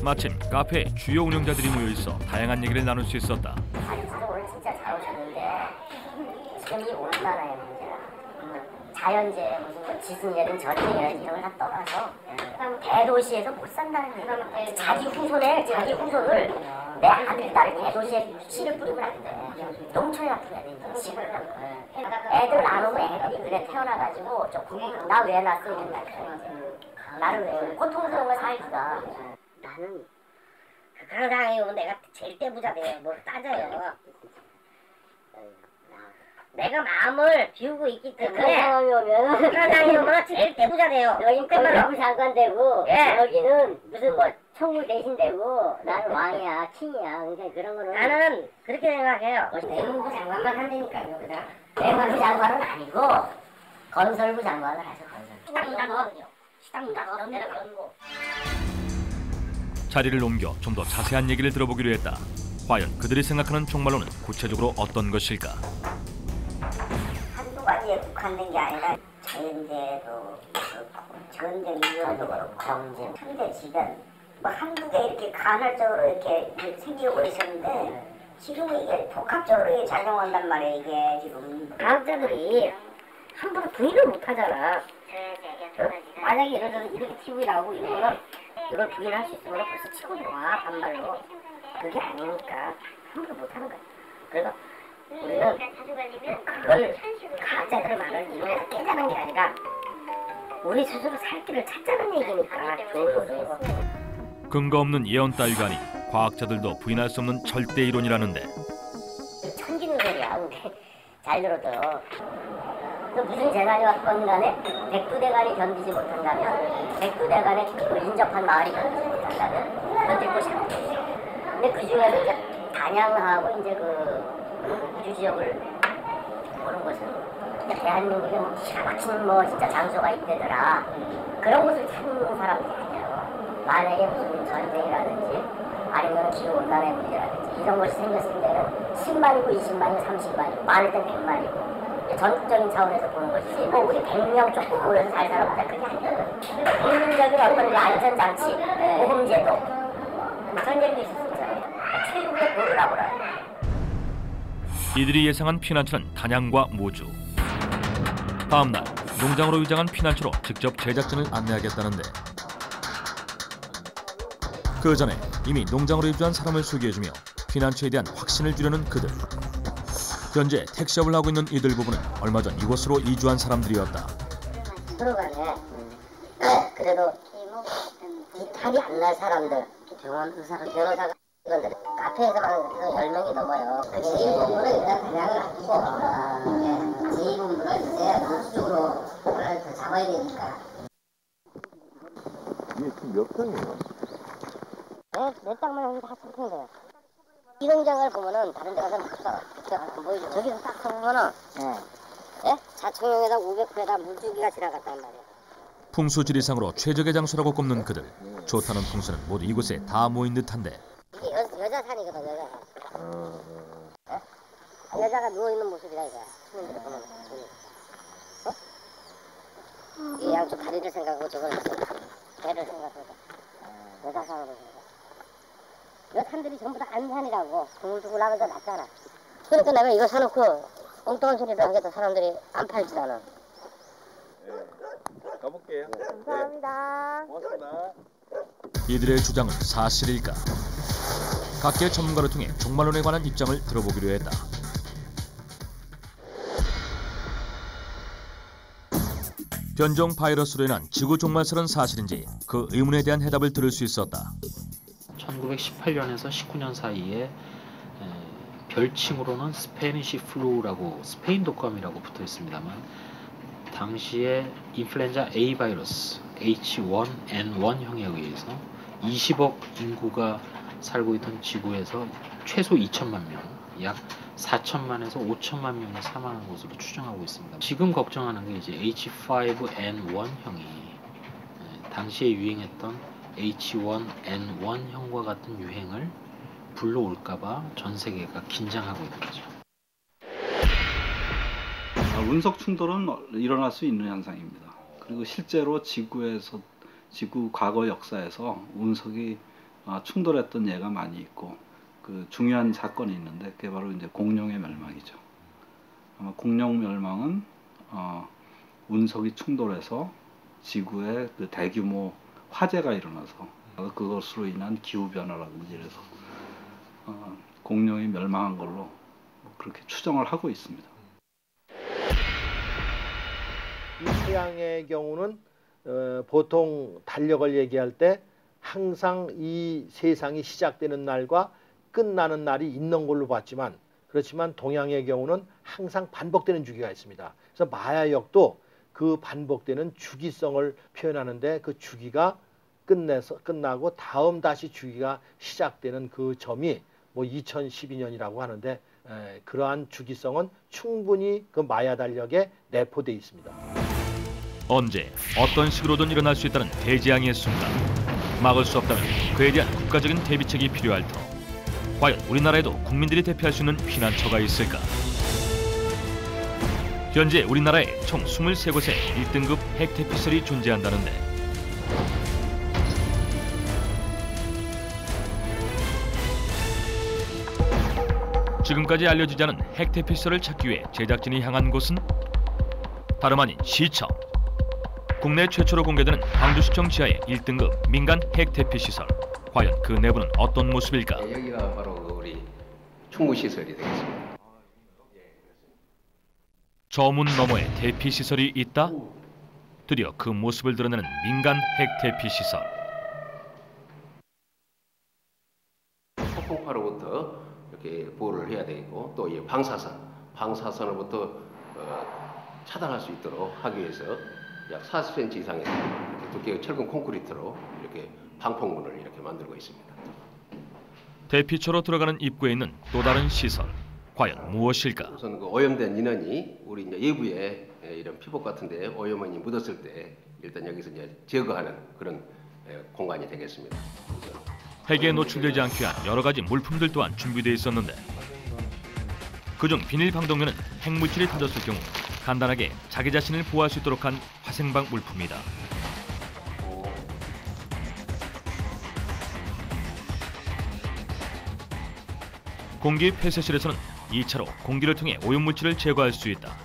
Speaker 8: 마침 카페에 주요 운영자들이 모여 있어 다양한 얘기를 나눌 수 있었다.
Speaker 12: 아니 진짜 오늘 진짜 잘 오셨는데 지금 이 온난화의 문제가 자연재해 무슨 뭐 지진이라든 전쟁이라든 이런 걸 다 떠나서 대도시에서 못 산다는 얘기야. 자기 후손을 내 아들이 딸을 대도시에 씨를 뿌리면 안 돼. 농촌에 놔둬야 돼. 집을 애들 안 오면 애들이 그래 태어나가지고 나 왜 낳았어 이런 말 나를 왜 고통스러운 걸 살기가. 나는 그런 상황이 오면 내가 제일 떼부자 돼요. 뭘 따져요. 내가 마음을 비우고 있기 때문에 그런 상황이 오면 제일 떼부자 돼요. 여긴 너무 장관되고 여기는 무슨 뭐 총무 대신되고 나는 왕이야 킹이야. 그러니까 그런 거는 나는 그렇게 생각해요. 내무부 장관만 한다니까요. 그냥 내무부 장관은 아니고 건설부 장관을 하죠. 식당 문 닫아 내가 그런 거.
Speaker 8: 자리를 옮겨 좀 더 자세한 얘기를 들어보기로 했다. 과연 그들이 생각하는 종말론은 구체적으로 어떤 것일까?
Speaker 12: 한두 가지에 국한된 게 아니라 자연재해도 그렇고 전쟁 위험도 그렇고 정쟁, 현대 지변 뭐 한두 개 이렇게 간헐적으로 이렇게 생기고 있었는데 지금은 이게 복합적으로 작용한단 말이에요. 이게 지금 과학자들이 함부로 부인을 못하잖아. 만약에 예를 들어서 이렇게 TV 나오고 이러면 이걸 부인할 수 있으면 벌써 치고 들어와 반발로. 그게 아니니까 함부로 못하는 거야. 그래서 우리는 그걸 과학자들의 말을 이용해서 깨자는 게 아니라 우리 스스로 살 길을 찾자는 얘기니까 좋은 거죠.
Speaker 8: 근거 없는 예언 따위가 아닌 과학자들도 부인할 수 없는 절대 이론이라는데
Speaker 12: 천기는 소리야. 근데 잘 들어도 또 무슨 재난이 왔건 간에 백두대간이 견디지 못한다면 백두대간에 인접한 마을이 견디지 못한다면 견딜 곳이 없어요. 근데 그 중에서 이제 단양하고 이제 그 우주 지역을 보는 것은 대한민국에 뭐 기가 막힌 뭐 진짜 장소가 있대더라. 그런 곳을 찾는 사람들이에요. 만약에 무슨 전쟁이라든지 아니면 기후온난화의 문제라든지 이런 것이 생겼을 때는 10만이고 20만이고 30만이고 많을 땐 100만이고 전국적인 차원에서 보는 것이지 뭐 우리 100명 쪽 모여서 잘 살아보자 그게 아니거든. 국민적인 어떤 안전장치, 보험제도 그런 얘기도 있을 수 있잖아요. 최고의 보루라고 그래요.
Speaker 8: 이들이 예상한 피난처는 단양과 모주. 다음 날 농장으로 위장한 피난처로 직접 제작진을 안내하겠다는데 그 전에 이미 농장으로 입주한 사람을 소개해주며 피난처에 대한 확신을 주려는 그들. 현재 택시업을 하고 있는 이들 부부는 얼마 전 이곳으로 이주한 사람들이었다.
Speaker 12: 서로 간에 그래도 이탈이 안 날 사람들, 병원 의사, 변호사가 이건들 카페에서 가는 것도 10명이 넘어요. 지휘본부는 일단 대량을 아끼고 지휘본부는 이제 물수적으로 더 잡아야 되니까.
Speaker 6: 이게 지금 몇 평이에요?
Speaker 12: 내 땅만 여기 다 3평이에요. 이 농장을 보면은 다른 데 가서 막 보이죠. 저기서 딱 서보면은 자청용에다 500호에다 물줄기가 지나갔단 말이에요.
Speaker 8: 풍수지리상으로 최적의 장소라고 꼽는 그들. 좋다는 풍수는 모두 이곳에 다 모인 듯한데
Speaker 12: 이게 여자 산이거든, 여자 산. 여자가 누워있는 모습이다 이거야. 시민들을 보면. 이 양쪽 다리를 생각하고 저걸 배를 생각하고 여자 산으로 생각. 이 산들이 전부 다 안산이라고 두글두글 하면서 났잖아. 그러니까 내가 이거 사놓고 엉뚱한 소리를 하겠다 사람들이 안 팔지 않아.
Speaker 6: 가볼게요.
Speaker 12: 감사합니다.
Speaker 6: 고맙습니다.
Speaker 8: 이들의 주장은 사실일까? 각계 전문가를 통해 종말론에 관한 입장을 들어보기로 했다. 변종 바이러스로 인한 지구 종말설은 사실인지 그 의문에 대한 해답을 들을 수 있었다.
Speaker 18: 1918년에서 19년 사이에 별칭으로는 스페니시 플루라고 스페인 독감이라고 붙어 있습니다만 당시에 인플루엔자 A 바이러스 H1N1형에 의해서 20억 인구가 살고 있던 지구에서 최소 2천만 명, 약 4천만에서 5천만 명이 사망한 것으로 추정하고 있습니다. 지금 걱정하는 게 이제 H5N1형이 당시에 유행했던 H1N1형과 같은 유행을 불러올까봐 전 세계가 긴장하고 있는 거죠.
Speaker 15: 운석 충돌은 일어날 수 있는 현상입니다. 그리고 실제로 지구 과거 역사에서 운석이 충돌했던 예가 많이 있고 그 중요한 사건이 있는데 그게 바로 이제 공룡의 멸망이죠. 아마 공룡 멸망은 운석이 충돌해서 지구에 그 대규모 화재가 일어나서 그것으로 인한 기후 변화라든지 이래서 공룡이 멸망한 걸로 그렇게 추정을 하고 있습니다.
Speaker 16: 이 태양의 경우는 보통 달력을 얘기할 때 항상 이 세상이 시작되는 날과 끝나는 날이 있는 걸로 봤지만 그렇지만 동양의 경우는 항상 반복되는 주기가 있습니다. 그래서 마야역도 그 반복되는 주기성을 표현하는데 그 주기가 끝나고 다음 다시 주기가 시작되는 그 점이 뭐 2012년이라고 하는데 그러한 주기성은 충분히 그 마야 달력에 내포되어 있습니다.
Speaker 8: 언제 어떤 식으로든 일어날 수 있다는 대재앙의 순간. 막을 수 없다면 그에 대한 국가적인 대비책이 필요할 터. 과연 우리나라에도 국민들이 대피할 수 있는 피난처가 있을까? 현재 우리나라에 총 23곳의 1등급 핵대피설이 존재한다는데 지금까지 알려지지 않은 핵대피설을 찾기 위해 제작진이 향한 곳은 다름 아닌 시청. 국내 최초로 공개되는 광주시청 지하의 1등급 민간 핵대피시설. 과연 그 내부는 어떤 모습일까?
Speaker 20: 여기가 바로 우리 충무시설이 되겠습니다.
Speaker 8: 저 문 너머에 대피시설이 있다? 드디어 그 모습을 드러내는 민간 핵대피시설.
Speaker 20: 폭풍파로부터 이렇게 보호를 해야 되고 또 이 방사선으로부터 차단할 수 있도록 하기 위해서 약 40cm 이상의 두께의 철근 콘크리트로 이렇게 방폭문을 이렇게 만들고 있습니다.
Speaker 8: 대피처로 들어가는 입구에 있는 또 다른 시설. 과연 무엇일까?
Speaker 20: 우선 그 오염된 인원이 우리 이제 예부에 이런 피복 같은데 오염원이 묻었을 때 일단 여기서 이제 제거하는 그런 공간이 되겠습니다.
Speaker 8: 핵에 노출되지 않게 한 여러 가지 물품들 또한 준비되어 있었는데 그중 비닐 방독면은 핵물질이 터졌을 경우 간단하게 자기 자신을 보호할 수 있도록 한 화생방 물품이다. 공기 폐쇄실에서는 2차로 공기를 통해 오염물질을 제거할 수 있다.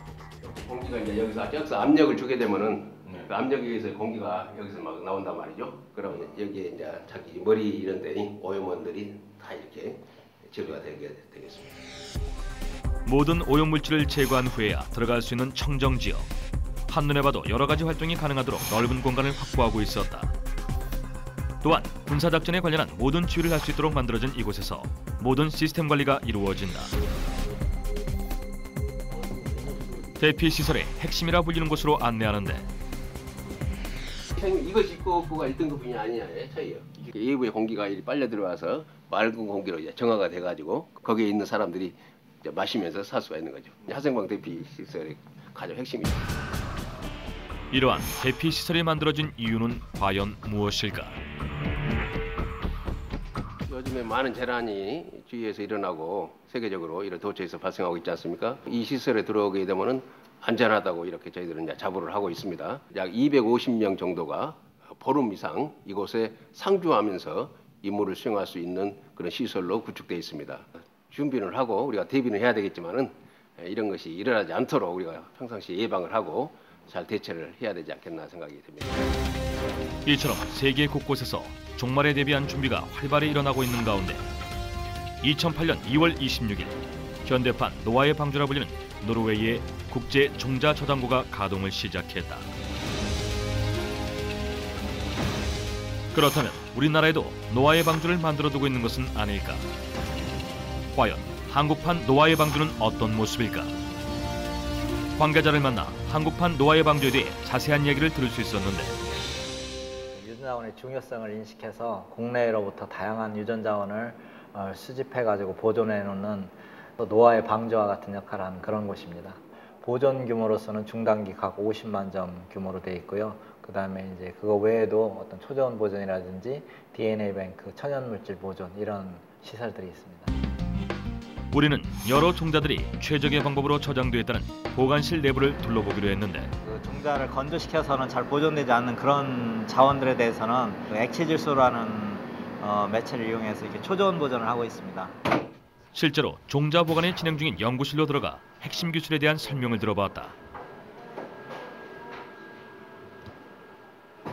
Speaker 20: 공기가 이제 여기서 압력을 주게 되면은 그 압력에 의해서 공기가 여기서 막 나온단 말이죠. 그러면 여기에 이제 자기 머리 이런 데 오염원들이 다 이렇게 제거가 되겠습니다.
Speaker 8: 모든 오염물질을 제거한 후에야 들어갈 수 있는 청정지역. 한눈에 봐도 여러 가지 활동이 가능하도록 넓은 공간을 확보하고 있었다. 또한 군사작전에 관련한 모든 지휘를 할 수 있도록 만들어진 이곳에서 모든 시스템 관리가 이루어진다. 대피시설의 핵심이라 불리는 곳으로 안내하는데
Speaker 20: 이것이 있고 없고가 1등급이 아니야. 차이요. 외부의 공기가 빨려 들어와서 맑은 공기로 이제 정화가 돼가지고 거기에 있는 사람들이 이제 마시면서 살 수가 있는 거죠. 화생방 대피시설의 가장 핵심이죠.
Speaker 8: 이러한 대피시설이 만들어진 이유는 과연 무엇일까?
Speaker 20: 요즘에 많은 재난이 주위에서 일어나고 세계적으로 이런 도처에서 발생하고 있지 않습니까? 이 시설에 들어오게 되면은 안전하다고 이렇게 저희들은 이제 자부를 하고 있습니다. 약 250명 정도가 보름 이상 이곳에 상주하면서 임무를 수행할 수 있는 그런 시설로 구축되어 있습니다. 준비를 하고 우리가 대비는 해야 되겠지만은 이런 것이 일어나지 않도록 우리가 평상시에 예방을 하고 잘 대처를 해야 되지 않겠나 생각이 듭니다.
Speaker 8: 이처럼 세계 곳곳에서 종말에 대비한 준비가 활발히 일어나고 있는 가운데 2008년 2월 26일 현대판 노아의 방주라 불리는 노르웨이의 국제 종자 저장고가 가동을 시작했다. 그렇다면 우리나라에도 노아의 방주를 만들어두고 있는 것은 아닐까? 과연 한국판 노아의 방주는 어떤 모습일까? 관계자를 만나 한국판 노아의 방주에 대해 자세한 얘기를 들을 수 있었는데
Speaker 10: 유전자원의 중요성을 인식해서 국내로부터 다양한 유전자원을 수집해가지고 보존해놓는 노아의 방주와 같은 역할을 하는 그런 곳입니다. 보존 규모로서는 중단기 각 50만 점 규모로 되어 있고요. 그 다음에 이제 그거 외에도 어떤 초저온 보존이라든지 DNA 뱅크, 천연물질 보존 이런 시설들이 있습니다.
Speaker 8: 우리는 여러 종자들이 최적의 방법으로 저장되어 있다는 보관실 내부를 둘러보기로 했는데
Speaker 10: 그 종자를 건조시켜서는 잘 보존되지 않는 그런 자원들에 대해서는 그 액체질소라는 매체를 이용해서 이렇게 초저온 보존을 하고 있습니다.
Speaker 8: 실제로 종자 보관이 진행 중인 연구실로 들어가 핵심 기술에 대한 설명을 들어봤다.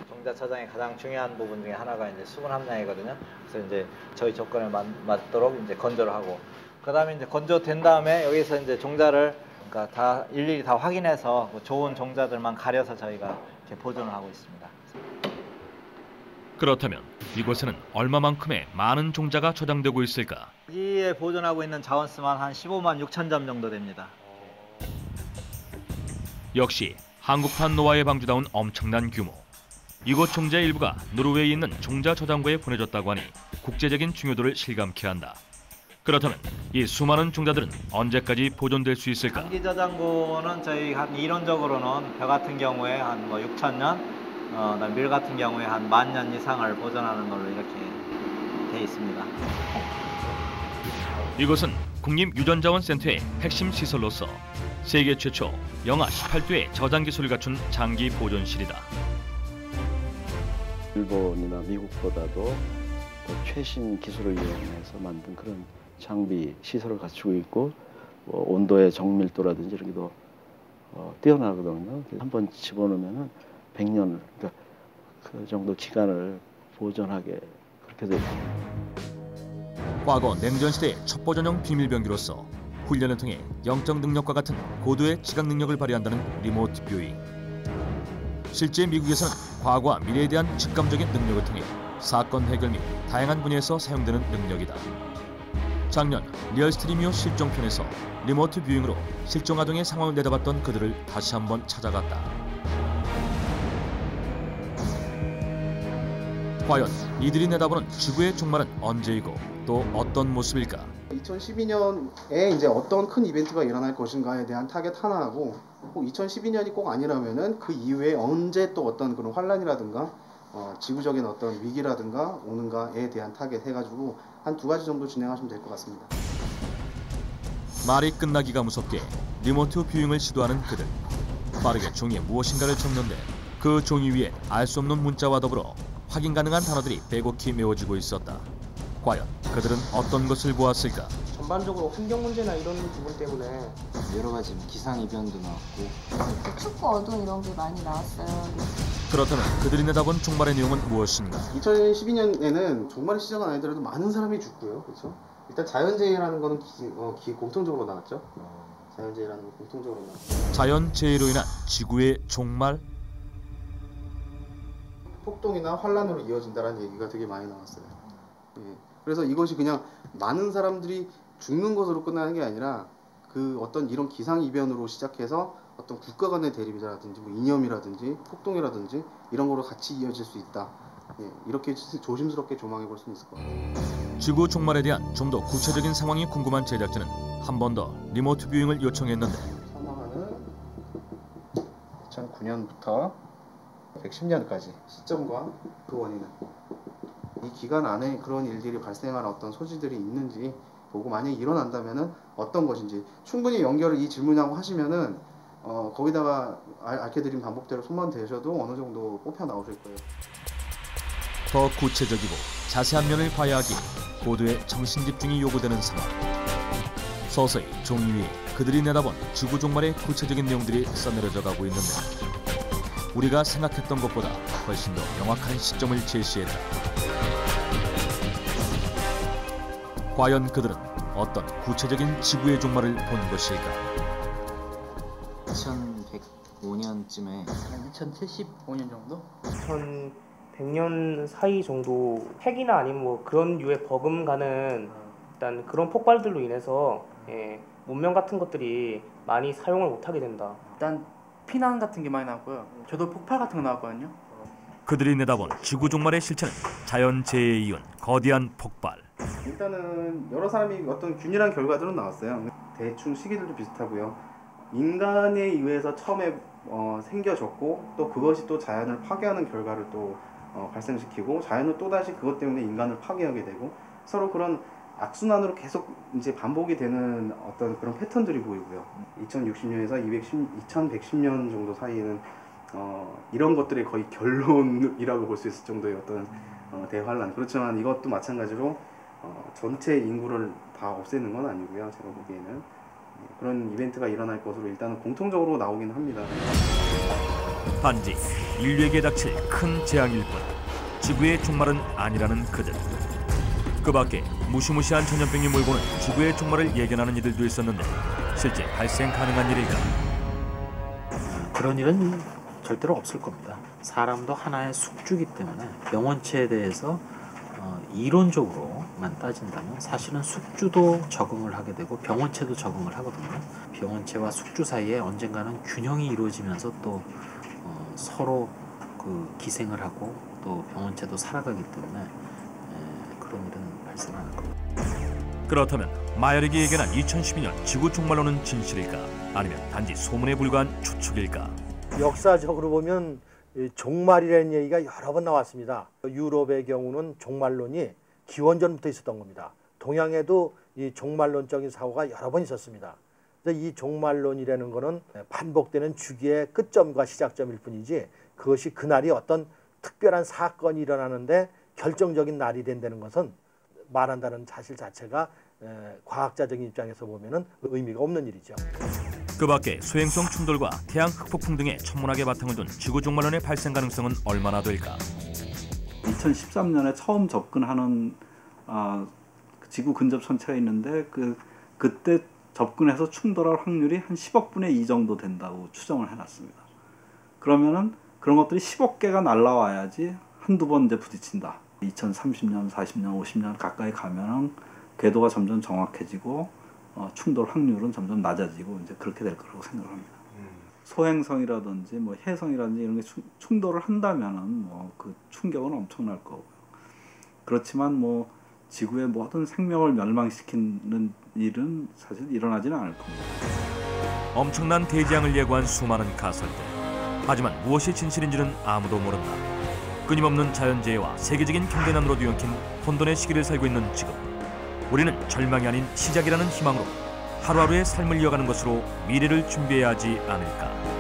Speaker 10: 종자 저장의 가장 중요한 부분 중에 하나가 이제 수분 함량이거든요. 그래서 이제 저희 조건에 맞도록 이제 건조를 하고, 그다음에 이제 건조된 다음에 여기서 이제 종자를 그러니까 다 일일이 다 확인해서 좋은 종자들만 가려서 저희가 이렇게 보존을 하고 있습니다.
Speaker 8: 그렇다면 이곳에는 얼마만큼의 많은 종자가 저장되고 있을까?
Speaker 10: 여기에 보존하고 있는 자원수만 한 15만 6천 점 정도 됩니다.
Speaker 8: 역시 한국판 노아의 방주다운 엄청난 규모. 이곳 종자의 일부가 노르웨이에 있는 종자 저장고에 보내졌다고 하니 국제적인 중요도를 실감케 한다. 그렇다면 이 수많은 종자들은 언제까지 보존될 수 있을까?
Speaker 10: 장기 저장고는 저희 한 이론적으로는 벼 같은 경우에 한 6천 년, 밀 같은 경우에 한 10,000년 이상을 보존하는 걸로 이렇게 돼 있습니다.
Speaker 8: 이곳은 국립유전자원센터의 핵심 시설로서 세계 최초 영하 18도의 저장 기술을 갖춘 장기 보존실이다.
Speaker 17: 일본이나 미국보다도 더 최신 기술을 이용해서 만든 그런 장비 시설을 갖추고 있고 온도의 정밀도라든지 이런 게 더 뛰어나거든요. 한번 집어넣으면은 100년, 그러니까 그 정도 기간을 보존하게 그렇게 되어 있습니다.
Speaker 8: 과거 냉전시대의 첩보전용 비밀병기로서 훈련을 통해 영적 능력과 같은 고도의 지각 능력을 발휘한다는 리모트 뷰잉. 실제 미국에서는 과거와 미래에 대한 직감적인 능력을 통해 사건 해결 및 다양한 분야에서 사용되는 능력이다. 작년 리얼스트리미오 실종편에서 리모트 뷰잉으로 실종 아동의 상황을 내다봤던 그들을 다시 한번 찾아갔다. 과연 이들이 내다보는 지구의 종말은 언제이고 또 어떤 모습일까?
Speaker 21: 2012년에 이제 어떤 큰 이벤트가 일어날 것인가에 대한 타겟 하나하고 2012년이 꼭 아니라면은 그 이후에 언제 또 어떤 그런 환란이라든가 지구적인 어떤 위기라든가 오는가에 대한 타겟 해가지고 한 2가지 정도 진행하시면 될 것 같습니다.
Speaker 8: 말이 끝나기가 무섭게 리모트 뷰잉을 시도하는 그들. 빠르게 종이에 무엇인가를 적는데 그 종이 위에 알 수 없는 문자와 더불어 확인 가능한 단어들이 빼곡히 메워지고 있었다. 과연 그들은 어떤 것을 보았을까?
Speaker 2: 전반적으로 환경 문제나 이런 부분 때문에
Speaker 13: 여러 가지 기상 이변도 나왔고
Speaker 4: 춥고 어두운 이런 게 많이 나왔어요.
Speaker 8: 그렇다면 그들이 내다본 종말의 내용은 무엇인가?
Speaker 21: 2012년에는 종말이 시작은 아니더라도 많은 사람이 죽고요. 그렇죠? 일단 자연재해라는 거는 공통적으로 나왔죠. 자연재해라는 건 공통적으로 나왔죠.
Speaker 8: 자연재해로 인한 지구의 종말?
Speaker 21: 폭동이나 환란으로 이어진다는 얘기가 되게 많이 나왔어요. 예. 그래서 이것이 그냥 많은 사람들이 죽는 것으로 끝나는 게 아니라 그 어떤 이런 기상이변으로 시작해서 어떤 국가 간의 대립이라든지 뭐 이념이라든지 폭동이라든지 이런 거로 같이 이어질 수 있다. 예. 이렇게 조심스럽게 조망해 볼 수 있을 것 같아요.
Speaker 8: 지구 종말에 대한 좀 더 구체적인 상황이 궁금한 제작진은 한 번 더 리모트 뷰잉을 요청했는데
Speaker 21: 사망하는 2009년부터 110년까지 시점과 그 원인은 이 기간 안에 그런 일들이 발생한 어떤 소지들이 있는지 보고 만약에 일어난다면은 어떤 것인지 충분히 연결을 이 질문하고 하시면은 거기다가 알려드린 방법대로 손만 대셔도 어느 정도 뽑혀 나오실 거예요.
Speaker 8: 더 구체적이고 자세한 면을 봐야 하기에 고도의 정신 집중이 요구되는 상황. 서서히 종이 위에 그들이 내다본 지구 종말의 구체적인 내용들이 써내려져 가고 있는데 우리가 생각했던 것보다 훨씬 더 명확한 시점을 제시했다. 과연 그들은 어떤 구체적인 지구의 종말을 본 것일까?
Speaker 13: 2105년쯤에
Speaker 2: 2075년 정도?
Speaker 5: 2100년 사이 정도 핵이나 아니면 뭐 그런 류의 버금가는 일단 그런 폭발들로 인해서 문명 같은 것들이 많이 사용을 못하게 된다.
Speaker 2: 일단 피난 같은 게 많이 나왔고요. 저도 폭발 같은 거 나왔거든요.
Speaker 8: 그들이 내다본 지구 종말의 실체는 자연재해에 이은 거대한 폭발.
Speaker 21: 일단은 여러 사람이 어떤 균일한 결과들은 나왔어요. 대충 시기들도 비슷하고요. 인간에 의해서 처음에 생겨졌고 또 그것이 또 자연을 파괴하는 결과를 또 발생시키고 자연은 또다시 그것 때문에 인간을 파괴하게 되고 서로 그런 악순환으로 계속 이제 반복이 되는 어떤 그런 패턴들이 보이고요. 2060년에서 2110년 정도 사이에는 이런 것들이 거의 결론이라고 볼 수 있을 정도의 어떤 대환란. 그렇지만 이것도 마찬가지로 전체 인구를 다 없애는 건 아니고요. 제가 보기에는 그런 이벤트가 일어날 것으로 일단은 공통적으로 나오긴 합니다.
Speaker 8: 단지 인류에게 닥칠 큰 재앙일 뿐 지구의 종말은 아니라는 그들. 그 밖에 무시무시한 전염병이 몰고는 지구의 종말을 예견하는 이들도 있었는데 실제 발생 가능한 일일까?
Speaker 24: 그런 일은 절대로 없을 겁니다. 사람도 하나의 숙주기 때문에 병원체에 대해서 이론적으로만 따진다면 사실은 숙주도 적응을 하게 되고 병원체도 적응을 하거든요. 병원체와 숙주 사이에 언젠가는 균형이 이루어지면서 또 서로 그 기생을 하고 또 병원체도 살아가기 때문에 그런 일은 발생하는 겁니다.
Speaker 8: 그렇다면 마야렉이 예견한 2012년 지구 종말론은 진실일까? 아니면 단지 소문에 불과한 추측일까?
Speaker 16: 역사적으로 보면 종말이라는 얘기가 여러 번 나왔습니다. 유럽의 경우는 종말론이 기원전부터 있었던 겁니다. 동양에도 이 종말론적인 사고가 여러 번 있었습니다. 그래서 이 종말론이라는 것은 반복되는 주기의 끝점과 시작점일 뿐이지 그것이 그날이 어떤 특별한 사건이 일어나는데 결정적인 날이 된다는 것은 말한다는 사실 자체가 과학자적인 입장에서 보면은 의미가 없는 일이죠.
Speaker 8: 그 밖에 소행성 충돌과 태양 흑폭풍 등의 천문학의 바탕을 둔 지구 종말론의 발생 가능성은 얼마나 될까?
Speaker 15: 2013년에 처음 접근하는 지구 근접 천체가 있는데 그때 접근해서 충돌할 확률이 한 10억 분의 2 정도 된다고 추정을 해놨습니다. 그러면은 그런 것들이 10억 개가 날라와야지 한두 번 이제 부딪힌다. 2030년, 40년, 50년 가까이 가면은 궤도가 점점 정확해지고 충돌 확률은 점점 낮아지고 이제 그렇게 될 거라고 생각합니다. 소행성이라든지 뭐 해성이라든지 이런 게 충돌을 한다면은 뭐 그 충격은 엄청날 거고요. 그렇지만 뭐 지구의 모든 생명을 멸망시키는 일은 사실 일어나지는 않을 겁니다.
Speaker 8: 엄청난 대재앙을 예고한 수많은 가설들. 하지만 무엇이 진실인지는 아무도 모른다. 끊임없는 자연재해와 세계적인 경제난으로 뒤엉킨 혼돈의 시기를 살고 있는 지금. 우리는 절망이 아닌 시작이라는 희망으로 하루하루의 삶을 이어가는 것으로 미래를 준비해야 하지 않을까.